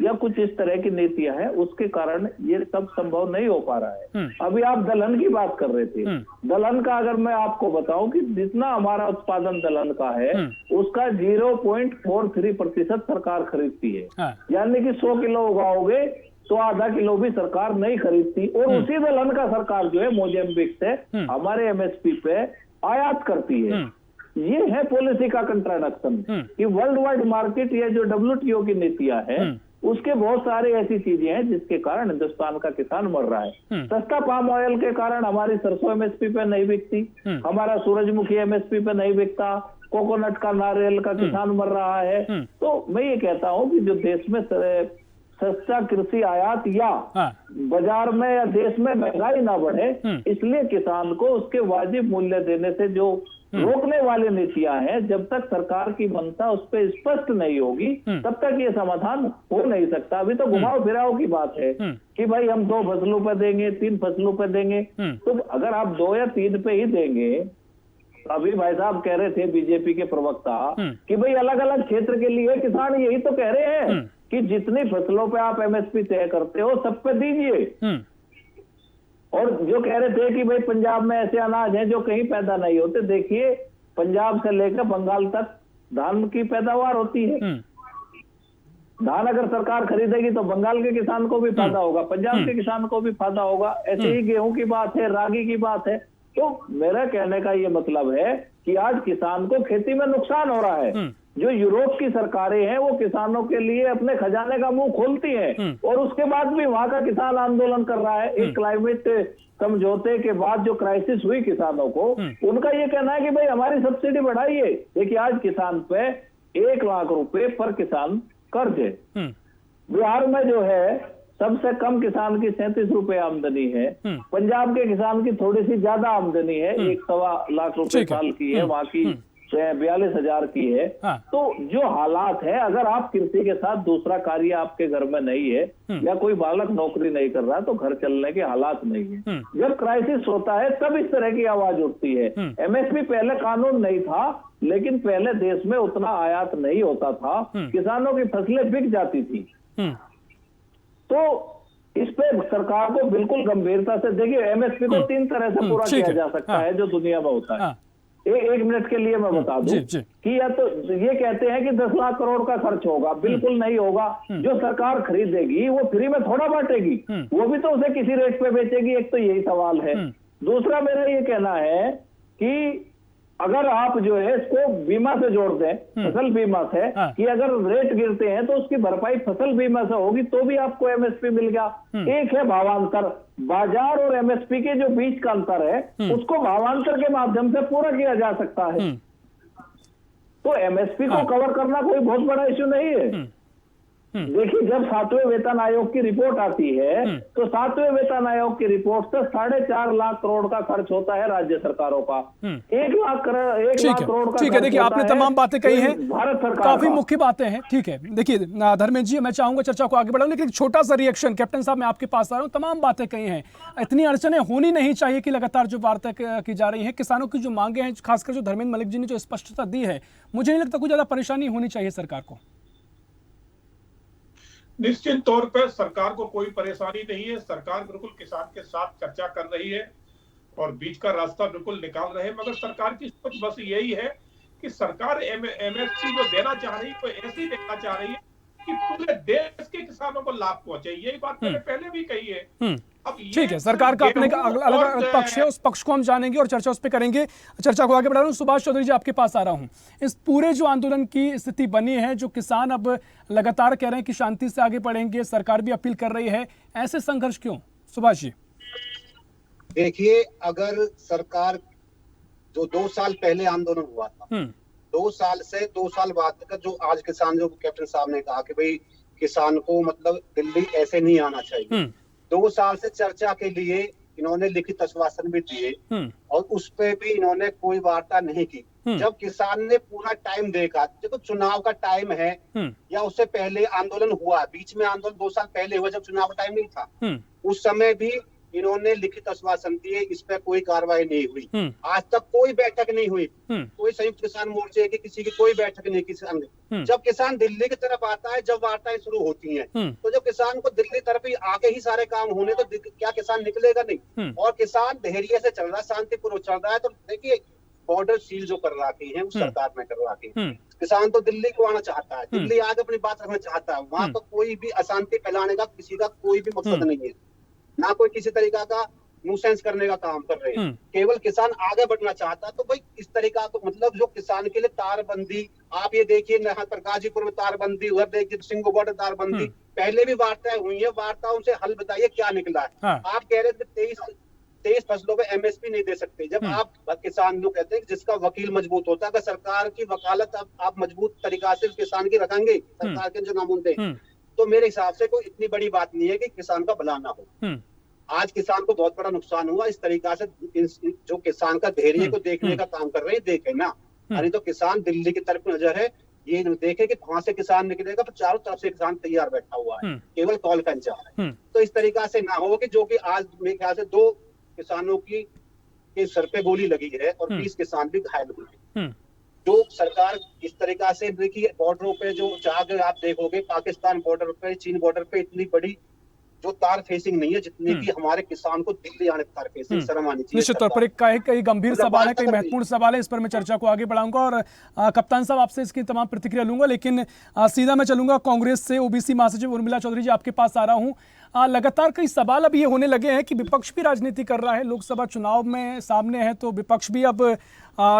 या कुछ इस तरह की नीतियां हैं, उसके कारण ये सब संभव नहीं हो पा रहा है। अभी आप दलहन की बात कर रहे थे, दलहन का अगर मैं आपको बताऊं कि जितना हमारा उत्पादन दलहन का है उसका 0.43% सरकार खरीदती है। यानी कि 100 किलो उगाओगे तो आधा किलो भी सरकार नहीं खरीदती, और उसी दलहन का सरकार जो है मोजाम्बिक से हमारे एमएसपी पे आयात करती है। ये है पॉलिसी का कंट्राडिक्शन कि वर्ल्ड वाइड मार्केट, या जो WTO की नीतियां हैं, उसके बहुत सारी ऐसी चीजें हैं जिसके कारण हिंदुस्तान का किसान मर रहा है। सस्ता पाम ऑयल के कारण हमारी सरसों एमएसपी पे नहीं बिकती, हमारा सूरजमुखी एमएसपी पे नहीं बिकता, कोकोनट का, नारियल का किसान मर रहा है। तो मैं ये कहता हूँ कि जो देश में सस्ता कृषि आयात या बाजार में या देश में महंगाई ना बढ़े, इसलिए किसान को उसके वाजिब मूल्य देने से जो रोकने वाली नीतियां हैं, जब तक सरकार की मंशा उस पर स्पष्ट नहीं होगी तब तक ये समाधान हो नहीं सकता। अभी तो घुमाओ फिराओ की बात है कि भाई हम 2 फसलों पे देंगे, 3 फसलों पे देंगे। तो अगर आप 2 या 3 पे ही देंगे, अभी भाई साहब कह रहे थे बीजेपी के प्रवक्ता कि भाई अलग अलग क्षेत्र के लिए किसान यही तो कह रहे हैं कि जितनी फसलों पे आप एमएसपी तय करते हो सब पे दीजिए। और जो कह रहे थे कि भाई पंजाब में ऐसे अनाज हैं जो कहीं पैदा नहीं होते, देखिए पंजाब से लेकर बंगाल तक धान की पैदावार होती है। धान अगर सरकार खरीदेगी तो बंगाल के किसान को भी फायदा होगा, पंजाब के किसान को भी फायदा होगा। ऐसे ही गेहूं की बात है, रागी की बात है। तो मेरा कहने का ये मतलब है कि आज किसान को खेती में नुकसान हो रहा है। जो यूरोप की सरकारें हैं वो किसानों के लिए अपने खजाने का मुंह खोलती हैं और उसके बाद भी वहां का किसान आंदोलन कर रहा है। एक क्लाइमेट समझौते के बाद जो क्राइसिस हुई किसानों को, उनका ये कहना है कि भाई हमारी सब्सिडी बढ़ाइए। देखिए आज किसान पे 1 लाख रुपए पर किसान कर्ज है। बिहार में जो है सबसे कम किसान की 37 रुपए आमदनी है, पंजाब के किसान की थोड़ी सी ज्यादा आमदनी है, 1.25 लाख रुपए साल की है, वहां की 42,000 की है। तो जो हालात है, अगर आप कृषि के साथ दूसरा कार्य आपके घर में नहीं है या कोई बालक नौकरी नहीं कर रहा तो घर चलने के हालात नहीं है। जब क्राइसिस होता है तब इस तरह की आवाज उठती है। एमएसपी पहले कानून नहीं था, लेकिन पहले देश में उतना आयात नहीं होता था, किसानों की फसलें बिक जाती थी। तो इस पे सरकार को बिल्कुल गंभीरता से, देखिए एमएसपी को 3 तरह से पूरा किया जा सकता है जो दुनिया में होता है। 1 मिनट के लिए मैं बता दूं कि या तो ये कहते हैं कि 10 लाख करोड़ का खर्च होगा, बिल्कुल नहीं होगा। जो सरकार खरीदेगी वो फ्री में थोड़ा बांटेगी, वो भी तो उसे किसी रेट पे बेचेगी। एक तो यही सवाल है। दूसरा मेरा ये कहना है कि अगर आप जो है इसको बीमा से जोड़ दें, फसल बीमा से, कि अगर रेट गिरते हैं तो उसकी भरपाई फसल बीमा से होगी तो भी आपको एमएसपी मिल गया। एक है भावांतर, बाजार और एमएसपी के जो बीच का अंतर है उसको भावांतर के माध्यम से पूरा किया जा सकता है। तो एमएसपी को कवर करना कोई बहुत बड़ा इश्यू नहीं है। देखिए जब 7वें वेतन आयोग की रिपोर्ट आती है तो 7वें वेतन आयोग की रिपोर्ट से 4.5 लाख करोड़ का खर्च होता है राज्य सरकारों का। 1 लाख करोड़ का। ठीक है, देखिए आपने तमाम बातें कही हैं, भारत सरकार काफी मुख्य बातें हैं। ठीक है, देखिए धर्मेंद्र जी, मैं चाहूंगा चर्चा को आगे बढ़ाऊं, लेकिन छोटा सा रिएक्शन। कैप्टन साहब मैं आपके पास आ रहा हूं। तमाम बातें कही हैं, इतनी अड़चनें होनी नहीं चाहिए कि लगातार जो वार्ता की जा रही है, किसानों की जो मांगे हैं, खासकर जो धर्मेंद्र मलिक जी ने जो स्पष्टता दी है, मुझे नहीं लगता कोई ज्यादा परेशानी होनी चाहिए सरकार को। निश्चित तौर पर सरकार को कोई परेशानी नहीं है। सरकार बिल्कुल किसान के साथ चर्चा कर रही है और बीच का रास्ता बिल्कुल निकाल रहे हैं। मगर सरकार की सोच बस यही है कि सरकार एमएसपी जो देना चाह रही है तो ऐसी देना चाह रही है कि पूरे देश के किसानों को लाभ पहुंचे। यही बात मैंने पहले भी कही है। अब ठीक है, सरकार का अपने अलग अलग पक्ष है, उस पक्ष को हम जानेंगे और चर्चा उस पर करेंगे। चर्चा को आगे बढ़ा रहा हूँ। सुभाष चौधरी जी आपके पास आ रहा हूँ। इस पूरे जो आंदोलन की स्थिति बनी है, जो किसान अब लगातार कह रहे हैं कि शांति से आगे बढ़ेंगे, सरकार भी अपील कर रही है, ऐसे संघर्ष क्यों? सुभाष जी देखिए, अगर सरकार जो 2 साल पहले आंदोलन हुआ था, 2 साल से 2 साल बाद का जो आज किसान, जो कैप्टन साहब ने कहा कि भाई किसान को मतलब दिल्ली ऐसे नहीं आना चाहिए, 2 साल से चर्चा के लिए इन्होंने लिखित आश्वासन भी दिए और उस पे भी इन्होंने कोई वार्ता नहीं की। जब किसान ने पूरा टाइम देखा, देखो चुनाव का टाइम है या उससे पहले आंदोलन हुआ, बीच में आंदोलन 2 साल पहले हुआ जब चुनाव का टाइम नहीं था, उस समय भी इन्होंने लिखित आश्वासन दिए, इस पे कोई कार्रवाई नहीं हुई। आज तक कोई बैठक नहीं हुई, कोई संयुक्त किसान मोर्चे की किसी की कोई बैठक नहीं किसान ने। जब किसान दिल्ली की तरफ आता है, जब वार्ताएं शुरू होती हैं, तो जब किसान को दिल्ली तरफ ही आके ही सारे काम होने, तो क्या किसान निकलेगा नहीं? और किसान धैर्य से चल रहा है, शांतिपूर्वक चल रहा है। तो देखिए बॉर्डर सील जो कर रखी है उस सरकार ने कर रखी है। किसान तो दिल्ली को आना चाहता है, दिल्ली आके अपनी बात रखना चाहता है। वहां पर कोई भी अशांति फैलाने का किसी का कोई भी मकसद नहीं है, ना कोई किसी तरीका का न्यूसेंस करने का काम कर रहे हैं। केवल किसान आगे बढ़ना चाहता है। तो भाई इस तरीका को मतलब जो किसान के लिए तारबंदी, आप ये देखिए यहाँ पर गाजीपुर में तारबंदी, उधर देखिए सिंगो बॉर्डर तारबंदी, पहले भी वार्ताएं हुई है, वार्ताओं से हल बताइए क्या निकला है। हाँ। आप कह रहे थे 23 फसलों पे एमएसपी नहीं दे सकते। जब आप किसान जो कहते हैं कि जिसका वकील मजबूत होता है, अगर सरकार की वकालत आप मजबूत तरीका से किसान की रखेंगे, सरकार के जो नामुमकिन तो मेरे हिसाब से कोई इतनी बड़ी बात नहीं है कि किसान का भला ना हो। आज किसान को बहुत बड़ा नुकसान हुआ, इस तरीका से जो किसान का धैर्य को देखने का काम कर रहे हैं देखे ना। अरे तो किसान दिल्ली की तरफ नजर है, ये देखे कि वहां से किसान निकलेगा, तो चारों तरफ से किसान तैयार बैठा हुआ है, केवल कॉल का इंतजार है। तो इस तरीका से ना हो कि जो कि आज मेरे ख्याल से 2 किसानों के सर पे गोली लगी है और 20 किसान भी घायल हुए हैं। जो सरकार इस तरीका से, देखिए बॉर्डरों पे जो अगर आप देखोगे पाकिस्तान बॉर्डर पे, चीन बॉर्डर पे इतनी बड़ी जो तार फेसिंग नहीं है जितनी की हमारे किसान को दिल्ली आने तार फेसिंग। शर्म आनी चाहिए। निश्चित तौर पर कई गंभीर सवाल है, कई महत्वपूर्ण सवाल है, इस पर मैं चर्चा को आगे बढ़ाऊंगा और कप्तान साहब आपसे इसकी तमाम प्रतिक्रिया लूंगा। लेकिन सीधा मैं चलूंगा कांग्रेस से ओबीसी महासचिव उर्मिला चौधरी जी आपके पास आ रहा हूं। लगातार कई सवाल अब ये होने लगे हैं कि विपक्ष भी राजनीति कर रहा है, लोकसभा चुनाव में सामने है, तो विपक्ष भी अब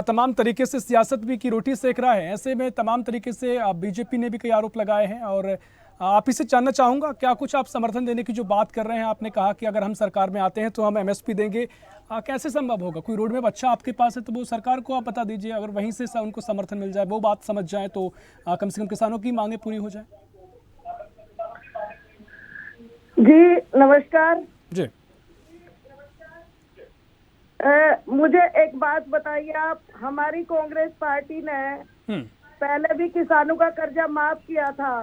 तमाम तरीके से सियासत भी की रोटी सेक रहा है। ऐसे में तमाम तरीके से बीजेपी ने भी कई आरोप लगाए हैं और आप इसे जानना चाहूंगा क्या कुछ आप समर्थन देने की जो बात कर रहे हैं, आपने कहा कि अगर हम सरकार में आते हैं तो हम एमएसपी देंगे, कैसे संभव होगा? कोई रोड मैप अच्छा आपके पास है तो वो सरकार को आप बता दीजिए, अगर वहीं से उनको समर्थन मिल जाए, वो बात समझ जाए तो कम से कम किसानों की मांगे पूरी हो जाए। जी नमस्कार जी। मुझे एक बात बताइए आप, हमारी कांग्रेस पार्टी ने पहले भी किसानों का कर्जा माफ किया था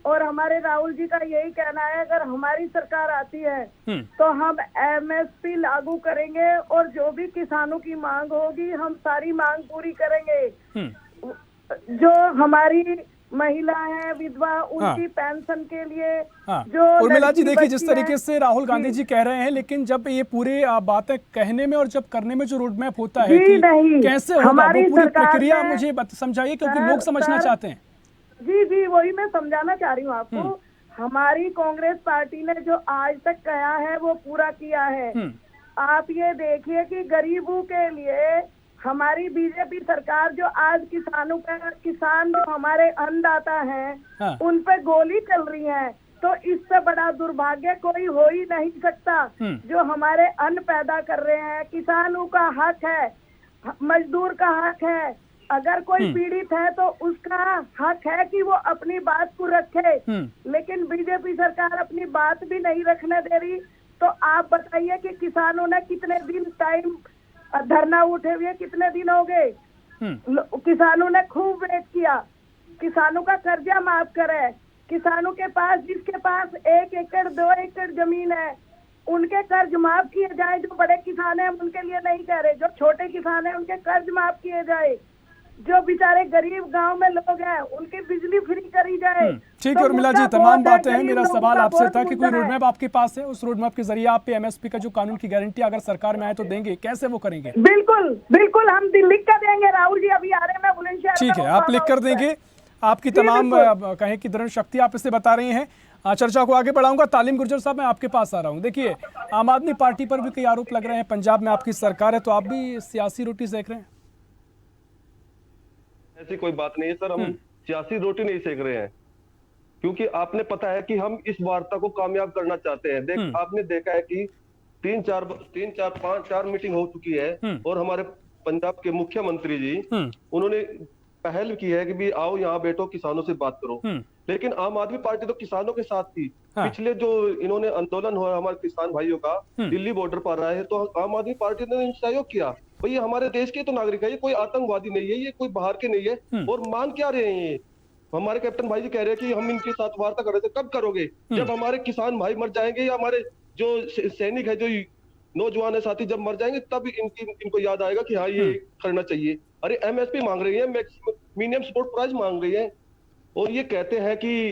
और हमारे राहुल जी का यही कहना है अगर हमारी सरकार आती है तो हम एमएसपी लागू करेंगे और जो भी किसानों की मांग होगी हम सारी मांग पूरी करेंगे। जो हमारी महिला है विधवा, उनकी पेंशन के लिए जो उर्मिला जी देखिए जिस तरीके से राहुल गांधी जी कह रहे हैं, लेकिन जब ये पूरे बातें कहने में और जब करने में जो रोड मैप होता है कि कैसे होगा वो पूरी प्रक्रिया मुझे समझाइए, क्योंकि लोग समझना चाहते हैं। जी वही मैं समझाना चाह रही हूँ आपको। हमारी कांग्रेस पार्टी ने जो आज तक कहा है वो पूरा किया है। आप ये देखिए कि गरीबों के लिए हमारी बीजेपी सरकार जो आज किसान जो हमारे अन्नदाता हैं उन पे गोली चल रही है, तो इससे बड़ा दुर्भाग्य कोई हो ही नहीं सकता। जो हमारे अन्न पैदा कर रहे हैं, किसानों का हक है, मजदूर का हक है। अगर कोई पीड़ित है तो उसका हक है कि वो अपनी बात को रखे, लेकिन बीजेपी सरकार अपनी बात भी नहीं रखने दे रही। तो आप बताइए कि किसानों ने कितने दिन टाइम धरना उठे हुए, कितने दिन हो गए? किसानों ने खूब वेट किया, किसानों का कर्जा माफ करे। किसानों के पास, जिसके पास 1 एकड़ 2 एकड़ जमीन है, उनके कर्ज माफ किए जाए। जो बड़े किसान हैं उनके लिए नहीं कह रहे, जो छोटे किसान हैं उनके कर्ज माफ किए जाए। जो बेचारे गरीब गांव में लोग हैं उनकी बिजली फ्री करी जाए। ठीक है उर्मिला जी, तमाम बातें हैं। मेरा सवाल आपसे था कि कोई रोड मैप आपके पास है, उस रोड मैप के जरिए आप पे एमएसपी का जो कानून की गारंटी अगर सरकार में आए तो देंगे, कैसे वो करेंगे? बिल्कुल हम लिख कर देंगे। राहुल जी अभी आ रहे हैं, मैं बुलंदशहर। ठीक है, आप लिख कर देंगे। आपकी तमाम कहें कि दृढ़ शक्ति आप इसे बता रही हैं। चर्चा को आगे बढ़ाऊंगा। तालीम गुर्जर साहब, मैं आपके पास आ रहा हूं। देखिए, आम आदमी पार्टी पर भी कई आरोप लग रहे हैं, पंजाब में आपकी सरकार है, तो आप भी सियासी रोटी सेक रहे हैं? ऐसी कोई बात नहीं है सर, हम सियासी रोटी नहीं सेक रहे हैं, क्योंकि आपने पता है कि हम इस वार्ता को कामयाब करना चाहते हैं। आपने देखा है कि 3-4 मीटिंग हो चुकी है और हमारे पंजाब के मुख्यमंत्री जी उन्होंने पहल की है कि भी आओ यहाँ बैठो, किसानों से बात करो। लेकिन आम आदमी पार्टी तो किसानों के साथ थी। पिछले जो इन्होंने आंदोलन हुआ हमारे किसान भाइयों का दिल्ली बॉर्डर पर रहा है, तो आम आदमी पार्टी ने सहयोग किया। भाई ये हमारे देश के तो नागरिक है, ये कोई आतंकवादी नहीं है, ये कोई बाहर के नहीं है। और मांग क्या रहे हैं ये? हमारे कैप्टन भाई जी कह रहे हैं कि हम इनके साथ वार्ता कर रहे थे। कब करोगे? जब हमारे किसान भाई मर जाएंगे या हमारे जो सैनिक है, जो नौजवान है साथी, जब मर जाएंगे तब इनको याद आएगा कि हाँ ये करना चाहिए। अरे एमएसपी मांग रही है, मिनिमम सपोर्ट प्राइस मांग रही है, और ये कहते हैं कि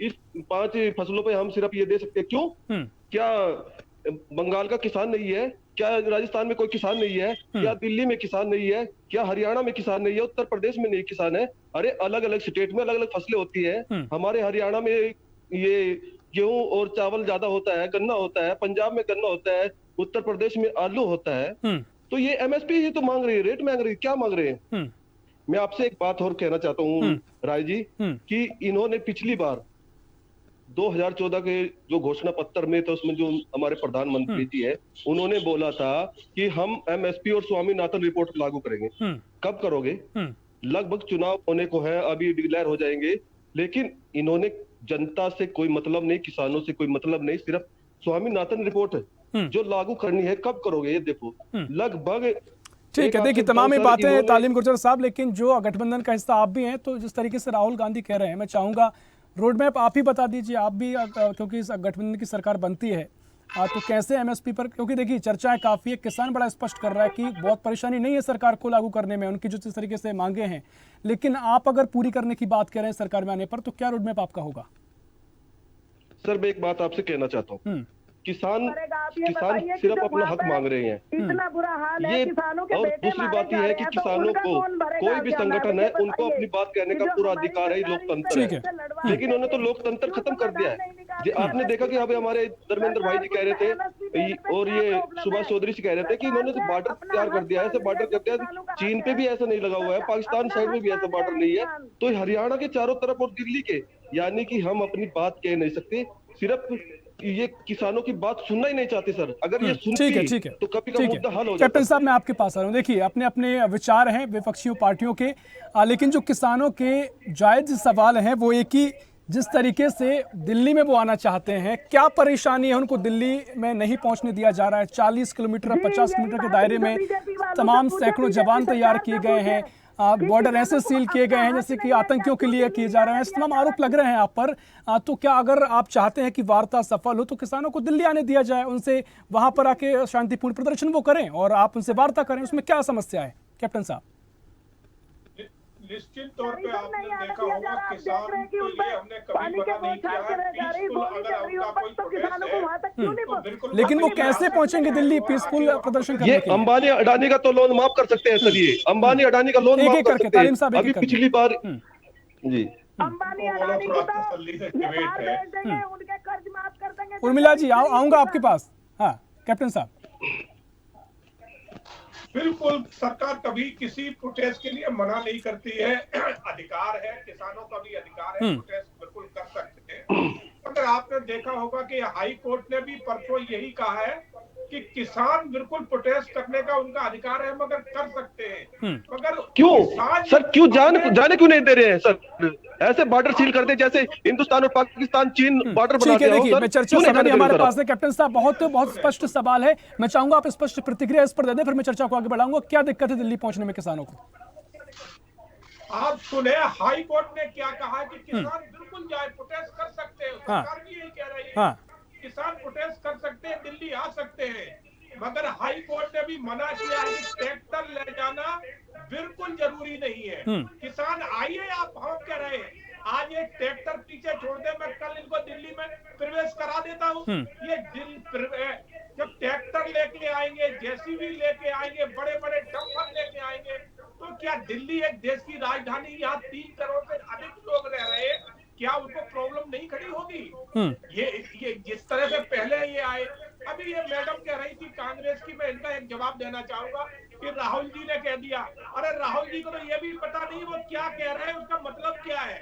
इस 5 फसलों पे हम सिर्फ ये दे सकते हैं। क्यों? क्या बंगाल का किसान नहीं है? क्या राजस्थान में कोई किसान नहीं है? क्या दिल्ली में किसान नहीं है? क्या हरियाणा में किसान नहीं है? उत्तर प्रदेश में नहीं किसान है? अरे अलग अलग स्टेट में अलग अलग फसलें होती है। हमारे हरियाणा में ये गेहूं और चावल ज्यादा होता है, गन्ना होता है, पंजाब में गन्ना होता है, उत्तर प्रदेश में आलू होता है। तो ये एमएसपी ये तो मांग रही है, रेट मांग रही है, क्या मांग रहे हैं? मैं आपसे एक बात और कहना चाहता हूँ राय जी, कि इन्होंने पिछली बार 2014 के जो घोषणा पत्र में, तो उसमें जो हमारे प्रधानमंत्री जी है, उन्होंने बोला था कि हम एमएसपी और स्वामीनाथन रिपोर्ट लागू करेंगे। कब करोगे? लगभग चुनाव होने को है, अभी डिक्लेयर हो जाएंगे, लेकिन इन्होंने जनता से कोई मतलब नहीं, किसानों से कोई मतलब नहीं, सिर्फ स्वामीनाथन रिपोर्ट है जो लागू करनी है। कब करोगे ये देखो। लगभग ठीक है, देखिए तमाम ही बातें हैं तालीम गुर्जर साहब, लेकिन जो गठबंधन का हिस्सा आप भी हैं, तो जिस तरीके से राहुल गांधी कह रहे हैं, मैं चाहूंगा रोड मैप आप ही बता दीजिए, आप भी क्योंकि इस गठबंधन की सरकार बनती है तो कैसे एमएसपी पर, क्योंकि देखिए चर्चाएं काफी है, किसान बड़ा स्पष्ट कर रहा है कि बहुत परेशानी नहीं है सरकार को लागू करने में, उनकी जो जिस तरीके से मांगे हैं, लेकिन आप अगर पूरी करने की बात कर रहे हैं सरकार में आने पर, तो क्या रोड मैप आपका होगा? सर मैं एक बात आपसे कहना चाहता हूँ, किसान सिर्फ अपना हक मांग रहे हैं, इतना बुरा हाल है ये किसानों के और बेटे दूसरी बात यह है कि किसानों को कोई भी संगठन है, उनको अपनी बात कहने का पूरा अधिकार है, लोकतंत्र है, लेकिन उन्होंने तो लोकतंत्र खत्म कर दिया है। आपने देखा कि अभी हमारे धर्मेंद्र भाई जी कह रहे थे और ये सुभाष चौधरी जी कह रहे थे कि इन्होंने तो बॉर्डर तैयार कर दिया है, ऐसे बॉर्डर कर दिया, चीन पे भी ऐसा नहीं लगा हुआ है, पाकिस्तान साइड में भी ऐसा बॉर्डर नहीं है, तो हरियाणा के चारों तरफ और दिल्ली के, यानी कि हम अपनी बात कह नहीं सकते, सिर्फ ये किसानों की बात सुनना ही नहीं चाहते सर। अगर ये सुनती तो कभी का मुद्दा हल हो जाता। कैप्टन साहब मैं आपके पास आ रहा हूँ, देखिए अपने अपने विचार हैं विपक्षी पार्टियों के, लेकिन जो किसानों के जायज सवाल हैं वो एक ही, जिस तरीके से दिल्ली में वो आना चाहते हैं, क्या परेशानी है उनको दिल्ली में नहीं पहुंचने दिया जा रहा है? 40 किलोमीटर 50 किलोमीटर के दायरे में तमाम सैकड़ों जवान तैयार किए गए हैं, बॉर्डर ऐसे सील किए गए हैं जैसे कि आतंकियों के लिए किए जा रहे हैं, तमाम आरोप लग रहे हैं आप पर। तो क्या अगर आप चाहते हैं कि वार्ता सफल हो तो किसानों को दिल्ली आने दिया जाए, उनसे वहां पर आके शांतिपूर्ण प्रदर्शन वो करें और आप उनसे वार्ता करें, उसमें क्या समस्या है कैप्टन साहब? निश्चित तौर पे आपने देखा होगा किसान के लिए हमने कभी मना नहीं किया है, पीसफुल अगर उनका कोई प्रोटेस्ट है, बिल्कुल। लेकिन वो कैसे पहुंचेंगे दिल्ली पीसफुल प्रदर्शन करने के लिए? अंबानी अडानी का तो लोन माफ कर सकते हैं सर, ये अंबानी अडानी का लोन माफ कर सकते हैं। अभी पिछली बार जी अंबानी अडानी को तो उनके कर्ज माफ कर देंगे। उर्मिला जी आऊंगा आपके पास। हाँ कैप्टन साहब। बिल्कुल, सरकार कभी किसी प्रोटेस्ट के लिए मना नहीं करती है, अधिकार है, किसानों का भी अधिकार है, प्रोटेस्ट बिल्कुल कर सकते हैं। अगर आपने देखा होगा कि हाई कोर्ट ने भी परसों यही कहा है कि किसान बिल्कुल प्रोटेस्ट करने का उनका अधिकार है, मगर कर सकते हैं। मगर क्यों सर, क्यों जाने क्यों नहीं दे रहे हैं सर? ऐसे बॉर्डर सील करते जैसे हिंदुस्तान और पाकिस्तान चीन बॉर्डर बनाते हैं। देखिए मैं चर्चा समय हमारे पास है कैप्टन साहब, बहुत स्पष्ट सवाल है, मैं चाहूंगा आप स्पष्ट प्रतिक्रिया इस पर दे दें, फिर मैं चर्चा को आगे बढ़ाऊंगा। क्या दिक्कत है दिल्ली पहुंचने में किसानों को? आप सुने हाई कोर्ट ने क्या कहा कि किसान बिल्कुल जाए, प्रोटेस्ट कर सकते हैं, सरकार भी यही कह रही है, किसान प्रोटेस्ट कर सकते हैं, दिल्ली आ सकते हैं, मगर हाई कोर्ट ने भी मना किया है कि ट्रैक्टर ले जाना बिल्कुल जरूरी नहीं है। किसान आइए, आप हम कह रहे हैं आज ये ट्रैक्टर पीछे छोड़ दे, मैं कल इनको दिल्ली में प्रवेश करा देता हूँ। ये जब ट्रैक्टर लेके आएंगे, जेसीबी लेके आएंगे, बड़े बड़े डंपर लेके आएंगे, तो क्या दिल्ली एक देश की राजधानी, यहाँ 3 करोड़ से अधिक लोग रह रहे हैं, क्या उनको प्रॉब्लम नहीं खड़ी होगी? ये जिस तरह से पहले ये आए, अभी ये मैडम कह रही थी कांग्रेस की, मैं इनका एक जवाब देना चाहूंगा कि राहुल जी ने कह दिया, अरे राहुल जी को तो ये भी पता नहीं वो क्या कह रहे हैं, उसका मतलब क्या है।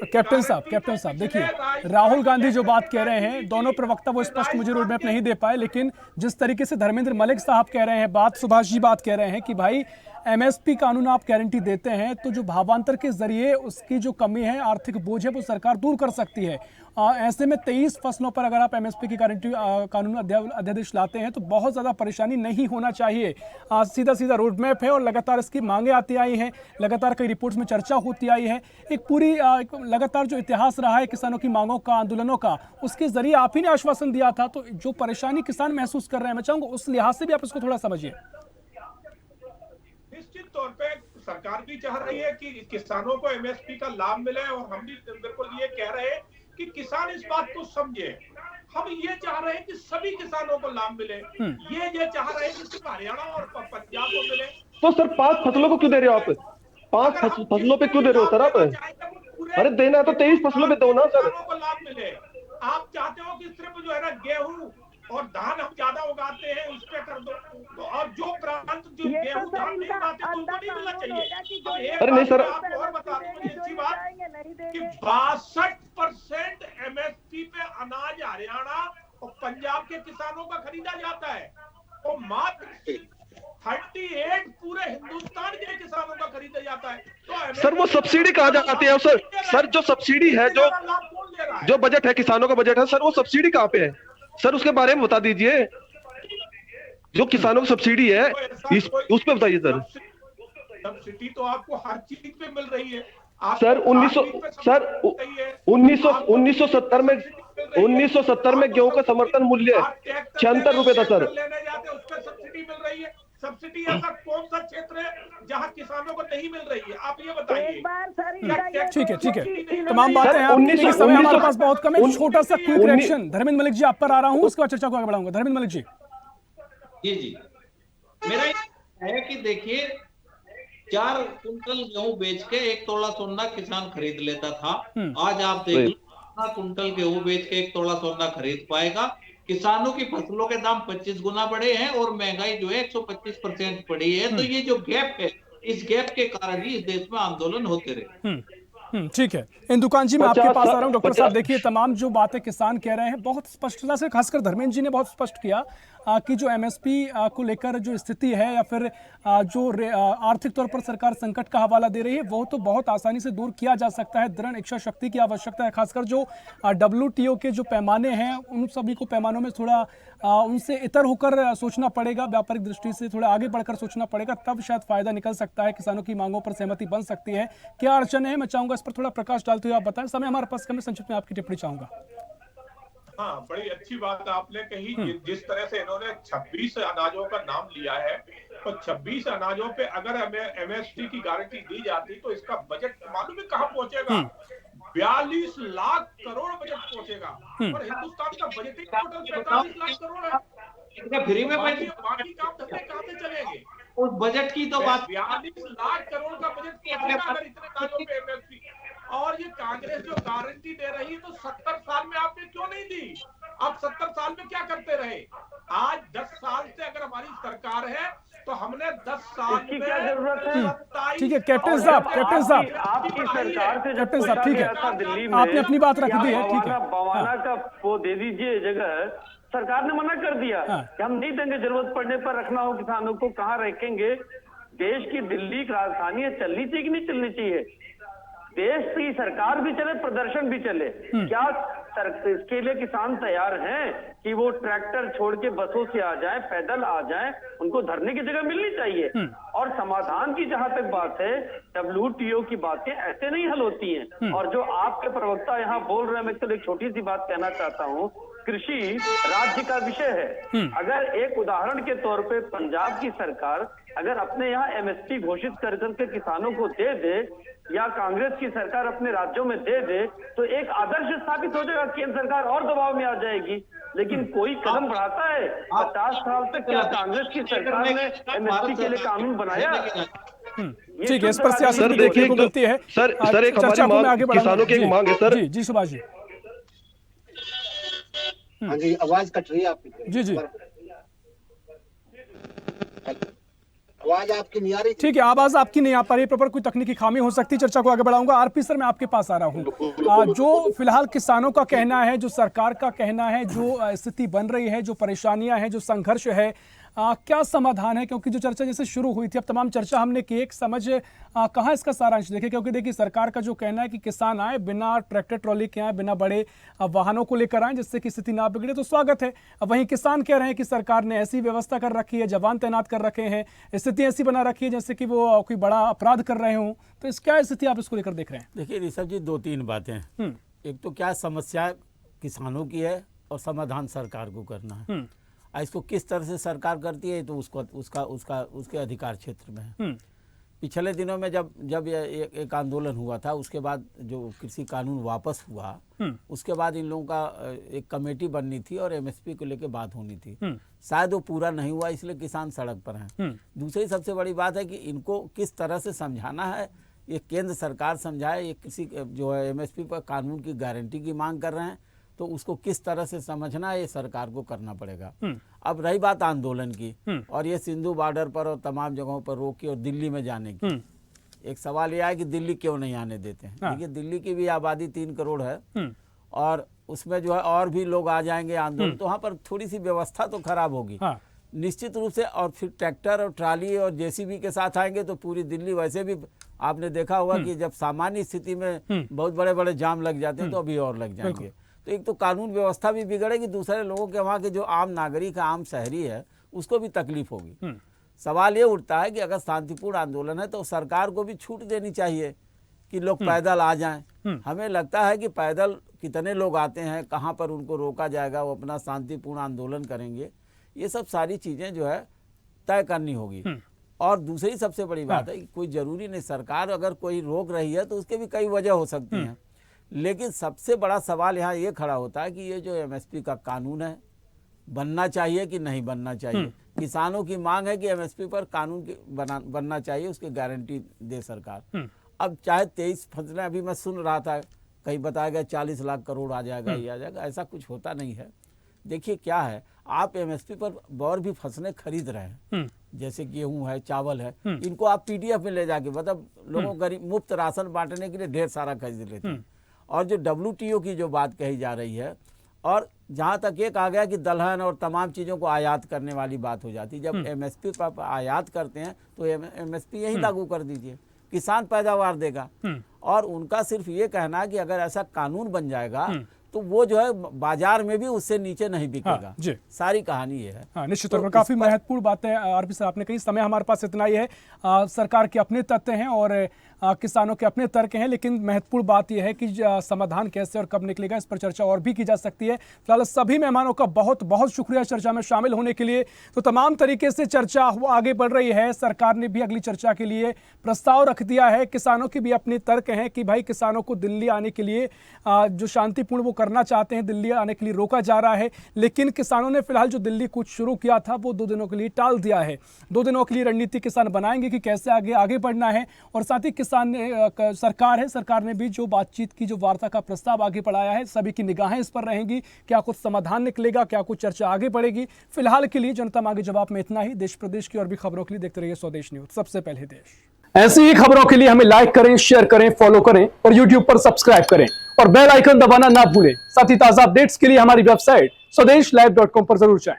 कैप्टन साहब देखिए, राहुल गांधी जो बात कह रहे हैं, दोनों प्रवक्ता वो स्पष्ट मुझे रोड मैप नहीं दे पाए, लेकिन जिस तरीके से धर्मेंद्र मलिक साहब कह रहे हैं बात, सुभाष जी बात कह रहे हैं कि भाई एमएसपी कानून आप गारंटी देते हैं तो जो भावांतर के जरिए उसकी जो कमी है, आर्थिक बोझ है, वो सरकार दूर कर सकती है। ऐसे में 23 फसलों पर अगर आप एमएसपी की गारंटी कानून अध्यादेश लाते हैं तो बहुत ज़्यादा परेशानी नहीं होना चाहिए। सीधा रोड मैप है और लगातार इसकी मांगे आती आई हैं, लगातार कई रिपोर्ट्स में चर्चा होती आई है, एक पूरी लगातार जो इतिहास रहा है किसानों की मांगों का, आंदोलनों का, उसके जरिए आप ही ने आश्वासन दिया था। तो जो परेशानी किसान महसूस कर रहे हैं, मैं चाहूँगा उस लिहाज से भी आप इसको थोड़ा समझिए। निश्चित तौर पे सरकार भी चाह रही है कि किसानों को एमएसपी का लाभ मिले, और हम भी बिल्कुल ये कह रहे हैं कि किसान इस बात को समझे। हम ये चाह रहे हैं कि सभी किसानों को लाभ मिले, ये चाह रहे हैं कि सिर्फ हरियाणा और पंजाब को मिले। तो सर 5 फसलों को क्यों दे रहे हो आप? 5 फसलों पे क्यों दे रहे हो सर आप? अरे देना तो 23 फसलों पे दो ना सर। को लाभ मिले। आप चाहते हो कि सिर्फ जो है ना गेहूं और धान हम ज्यादा उगाते हैं उस पे कर दो, तो और जो प्रांत जो गेहूं धान नहीं उगाते तो उनको नहीं मिलना चाहिए। अरे नहीं सर, आपको और बता दूं अच्छी बात कि 62% एमएसपी पे अनाज हरियाणा और पंजाब के किसानों का खरीदा जाता है, और मात्र 38 पूरे हिंदुस्तान के किसानों का खरीदा जाता है। तो सर वो सब्सिडी कहाँ जाती है सर जो सब्सिडी है, जो बजट है, किसानों का बजट है सर, वो सब्सिडी कहाँ पे है सर? उसके बारे में बता दीजिए। जो किसानों की सब्सिडी है उस पे बताइए सर। सब्सिडी तो आपको हर चीज पे मिल रही है सर। 1970 में गेहूं का समर्थन मूल्य 76 रुपए था सर। लेने जाते उस पर सब्सिडी मिल रही है। सब्सिडी ऐसा कौन सा क्षेत्र है जहां किसानों को नहीं मिल रही है, आप ये बताइए। ठीक है, तमाम बातें हैं आपकी, लेकिन समय हमारे पास बहुत कम है। छोटा सा क्विक रिएक्शन धर्मेंद्र मलिक जी आप पर आ रहा हूँ, उसके बाद चर्चा को आगे बढ़ाऊंगा। धर्मेंद्र मलिक जी। जी मेरा है कि देखिए 4 कुंटल गेहूं बेच के 1 तोला सोना किसान खरीद लेता था। आज आप देख लो 4 कुंटल गेहूं बेच के 1 तोला सोना खरीद पाएगा। किसानों की फसलों के दाम 25 गुना बढ़े हैं और महंगाई जो है 125% बढ़ी है। तो ये जो गैप है, इस गैप के कारण ही इस देश में आंदोलन होते रहे। ठीक है, इन दुकान जी मैं आपके पास आ रहा हूं। डॉक्टर साहब देखिए, तमाम जो बातें किसान कह रहे हैं बहुत स्पष्टता से, खासकर धर्मेंद्र जी ने बहुत स्पष्ट किया कि जो एमएसपी को लेकर जो स्थिति है या फिर जो आर्थिक तौर पर सरकार संकट का हवाला दे रही है, वो तो बहुत आसानी से दूर किया जा सकता है। दृढ़ इच्छा शक्ति की आवश्यकता है, खासकर जो WTO के जो पैमाने हैं उन सभी को पैमानों में थोड़ा उनसे इतर होकर सोचना पड़ेगा, व्यापारिक दृष्टि से थोड़ा आगे बढ़कर सोचना पड़ेगा, तब शायद फायदा निकल सकता है, किसानों की मांगों पर सहमति बन सकती है। क्या अड़चन है, मैं चाहूंगा इस पर थोड़ा प्रकाश डालते हुए आप बताएं। समय हमारे पास कम है, संक्षिप्त में आपकी टिप्पणी चाहूंगा। हाँ, बड़ी अच्छी बात आपने कही। जिस तरह से इन्होंने 26 अनाजों का नाम लिया है, तो 26 अनाजों पे अगर हमें MSP की गारंटी दी जाती तो इसका बजट मालूम है कहाँ पहुंचेगा? 42 लाख करोड़ बजट पहुंचेगा। और हिंदुस्तान का बजट टोटल 45 लाख करोड़ है। फ्री में बाकी काम धंधे कहाँ से चलेंगे? उस बजट की तो बात 42 लाख करोड़ का बजट पहुंचेगा अगर इतने अनाजों पे MSP। और ये कांग्रेस जो गारंटी दे रही है, तो 70 साल में आपने क्यों नहीं दी? आप 70 साल में क्या करते रहे? आज 10 साल से अगर हमारी सरकार है तो हमने 10 साल में क्या जरूरत है? ठीक है कैप्टन साहब, आपकी सरकार से कैप्टन साहब ठीक है, दिल्ली में आपने अपनी बात रख दी है। ठीक है, बवाना का वो दे दीजिए जगह। सरकार ने मना कर दिया कि हम नहीं देंगे, जरूरत पड़ने पर रखना हो किसानों को, कहाँ रखेंगे? देश की दिल्ली राजधानी है, चलनी चाहिए कि नहीं चलनी चाहिए? देश की सरकार भी चले, प्रदर्शन भी चले। क्या इसके लिए किसान तैयार हैं कि वो ट्रैक्टर छोड़ के बसों से आ जाएं, पैदल आ जाएं? उनको धरने की जगह मिलनी चाहिए। और समाधान की जहां तक बात है, WTO की बातें ऐसे नहीं हल होती हैं। और जो आपके प्रवक्ता यहाँ बोल रहे हैं, मैं तो एक छोटी सी बात कहना चाहता हूँ। कृषि राज्य का विषय है। अगर एक उदाहरण के तौर पे पंजाब की सरकार अगर अपने यहाँ MSP घोषित करके किसानों को दे दे, या कांग्रेस की सरकार अपने राज्यों में दे दे, तो एक आदर्श स्थापित हो जाएगा। केंद्र सरकार और दबाव में आ जाएगी। लेकिन कोई कदम बढ़ाता है? 50 साल तक क्या कांग्रेस की सरकार ने MSP के लिए कानून बनाया? ठीक है, इस पर सियासत सर देखिए गलती है। सर एक हमारी मांग, किसानों की एक मांग है सर। जी सुभाष जी। हाँ जी, आवाज कट रही है आपकी। जी आवाज आपकी नहीं आ रही। ठीक है, आवाज आपकी नहीं आ पा रही, पर कोई तकनीकी खामी हो सकती है। चर्चा को आगे बढ़ाऊंगा। आरपी सर मैं आपके पास आ रहा हूं। जो फिलहाल किसानों का कहना है, जो सरकार का कहना है, जो स्थिति बन रही है, जो परेशानियां हैं, जो संघर्ष है, क्या समाधान है? क्योंकि जो चर्चा जैसे शुरू हुई थी, अब तमाम चर्चा हमने की, एक समझ कहाँ इसका सारांश देखे? क्योंकि देखिए सरकार का जो कहना है कि किसान आए, बिना ट्रैक्टर ट्रॉली के आए, बिना बड़े वाहनों को लेकर आए, जिससे कि स्थिति ना बिगड़े, तो स्वागत है। अब वहीं किसान कह रहे हैं कि सरकार ने ऐसी व्यवस्था कर रखी है, जवान तैनात कर रखे हैं, स्थिति ऐसी बना रखी है जैसे कि वो कोई बड़ा अपराध कर रहे हों। तो इस क्या स्थिति आप इसको लेकर देख रहे हैं? देखिए ऋषभ जी, 2-3 बातें। एक तो क्या समस्या किसानों की है और समाधान सरकार को करना है। इसको किस तरह से सरकार करती है तो उसके अधिकार क्षेत्र में है। पिछले दिनों में जब एक आंदोलन हुआ था, उसके बाद जो कृषि कानून वापस हुआ, उसके बाद इन लोगों का एक कमेटी बननी थी और MSP को लेकर बात होनी थी। शायद वो पूरा नहीं हुआ, इसलिए किसान सड़क पर हैं। दूसरी सबसे बड़ी बात है कि इनको किस तरह से समझाना है, ये केंद्र सरकार समझाए। ये किसी जो है MSP पर कानून की गारंटी की मांग कर रहे हैं, तो उसको किस तरह से समझना है, ये सरकार को करना पड़ेगा। अब रही बात आंदोलन की और ये सिंधु बॉर्डर पर और तमाम जगहों पर रोकी और दिल्ली में जाने की, एक सवाल यह है कि दिल्ली क्यों नहीं आने देते हैं। देखिए दिल्ली की भी आबादी 3 करोड़ है और उसमें जो है और भी लोग आ जाएंगे आंदोलन, तो वहाँ पर थोड़ी सी व्यवस्था तो खराब होगी निश्चित रूप से। और फिर ट्रैक्टर और ट्राली और जेसीबी के साथ आएंगे तो पूरी दिल्ली, वैसे भी आपने देखा होगा कि जब सामान्य स्थिति में बहुत बड़े बड़े जाम लग जाते हैं तो अभी और लग जाएंगे। तो एक तो कानून व्यवस्था भी बिगड़ेगी, दूसरे लोगों के वहाँ के जो आम नागरिक आम शहरी है उसको भी तकलीफ होगी। सवाल ये उठता है कि अगर शांतिपूर्ण आंदोलन है तो सरकार को भी छूट देनी चाहिए कि लोग पैदल आ जाएं। हमें लगता है कि पैदल कितने लोग आते हैं, कहाँ पर उनको रोका जाएगा, वो अपना शांतिपूर्ण आंदोलन करेंगे, ये सब सारी चीज़ें जो है तय करनी होगी। और दूसरी सबसे बड़ी बात है कि कोई ज़रूरी नहीं, सरकार अगर कोई रोक रही है तो उसके भी कई वजह हो सकती हैं, लेकिन सबसे बड़ा सवाल यहाँ ये खड़ा होता है कि ये जो एमएसपी का कानून है बनना चाहिए कि नहीं बनना चाहिए। किसानों की मांग है कि एमएसपी पर कानून बनना चाहिए, उसकी गारंटी दे सरकार। अब चाहे 23 फसलें, अभी मैं सुन रहा था कहीं बताया गया 40 लाख करोड़ आ जाएगा, ये आ जाएगा, ऐसा कुछ होता नहीं है। देखिए क्या है, आप एमएसपी पर और भी फसलें खरीद रहे हैं, जैसे गेहूं है, चावल है, इनको आप पीडीएफ में ले जाके मतलब लोगों को गरीब मुफ्त राशन बांटने के लिए ढेर सारा खरीद लेते हैं। और जो WTO की जो बात कही जा रही है, और जहाँ तक ये कहा गया कि दलहन और तमाम चीज़ों को आयात करने वाली बात हो जाती है, जब एमएसपी पर आयात करते हैं तो एमएसपी यही लागू कर दीजिए, किसान पैदावार देगा। और उनका सिर्फ ये कहना है कि अगर ऐसा कानून बन जाएगा तो वो जो है बाजार में भी उससे नीचे नहीं बिकेगा। सारी कहानी ये है। निश्चित तौर पर काफी महत्वपूर्ण बात है आरपी साहब आपने कही। समय हमारे पास इतना ही है, सरकार के अपने तथ्य हैं और किसानों के अपने तर्क हैं, लेकिन महत्वपूर्ण बात यह है कि समाधान कैसे और कब निकलेगा, इस पर चर्चा और भी की जा सकती है। फिलहाल सभी मेहमानों का बहुत बहुत शुक्रिया चर्चा में शामिल होने के लिए। तो तमाम तरीके से चर्चा आगे बढ़ रही है, सरकार ने भी अगली चर्चा के लिए प्रस्ताव रख दिया है। किसानों के भी अपने तर्क हैं कि भाई किसानों को दिल्ली आने के लिए जो शांतिपूर्ण वो करना चाहते हैं, दिल्ली आने के लिए रोका जा रहा है, लेकिन किसानों ने फिलहाल जो दिल्ली कूच शुरू किया था वो 2 दिनों के लिए टाल दिया है। 2 दिनों के लिए रणनीति किसान बनाएंगे कि कैसे आगे बढ़ना है। और साथ ही किसान ने सरकार ने भी जो बातचीत की, जो वार्ता का प्रस्ताव आगे बढ़ाया है, सभी की निगाहें इस पर रहेंगी। क्या कुछ समाधान निकलेगा, क्या कुछ चर्चा आगे बढ़ेगी। फिलहाल के लिए जनता मांगे जवाब में इतना ही। देश प्रदेश की और भी खबरों के लिए देखते रहिए स्वदेश न्यूज, सबसे पहले देश। ऐसी ही खबरों के लिए हमें लाइक करें, शेयर करें, फॉलो करें और यूट्यूब पर सब्सक्राइब करें और बेल आइकन दबाना ना भूलें। साथ ही ताजा अपडेट्स के लिए हमारी वेबसाइट स्वदेशलाइव.com पर जरूर जाएं।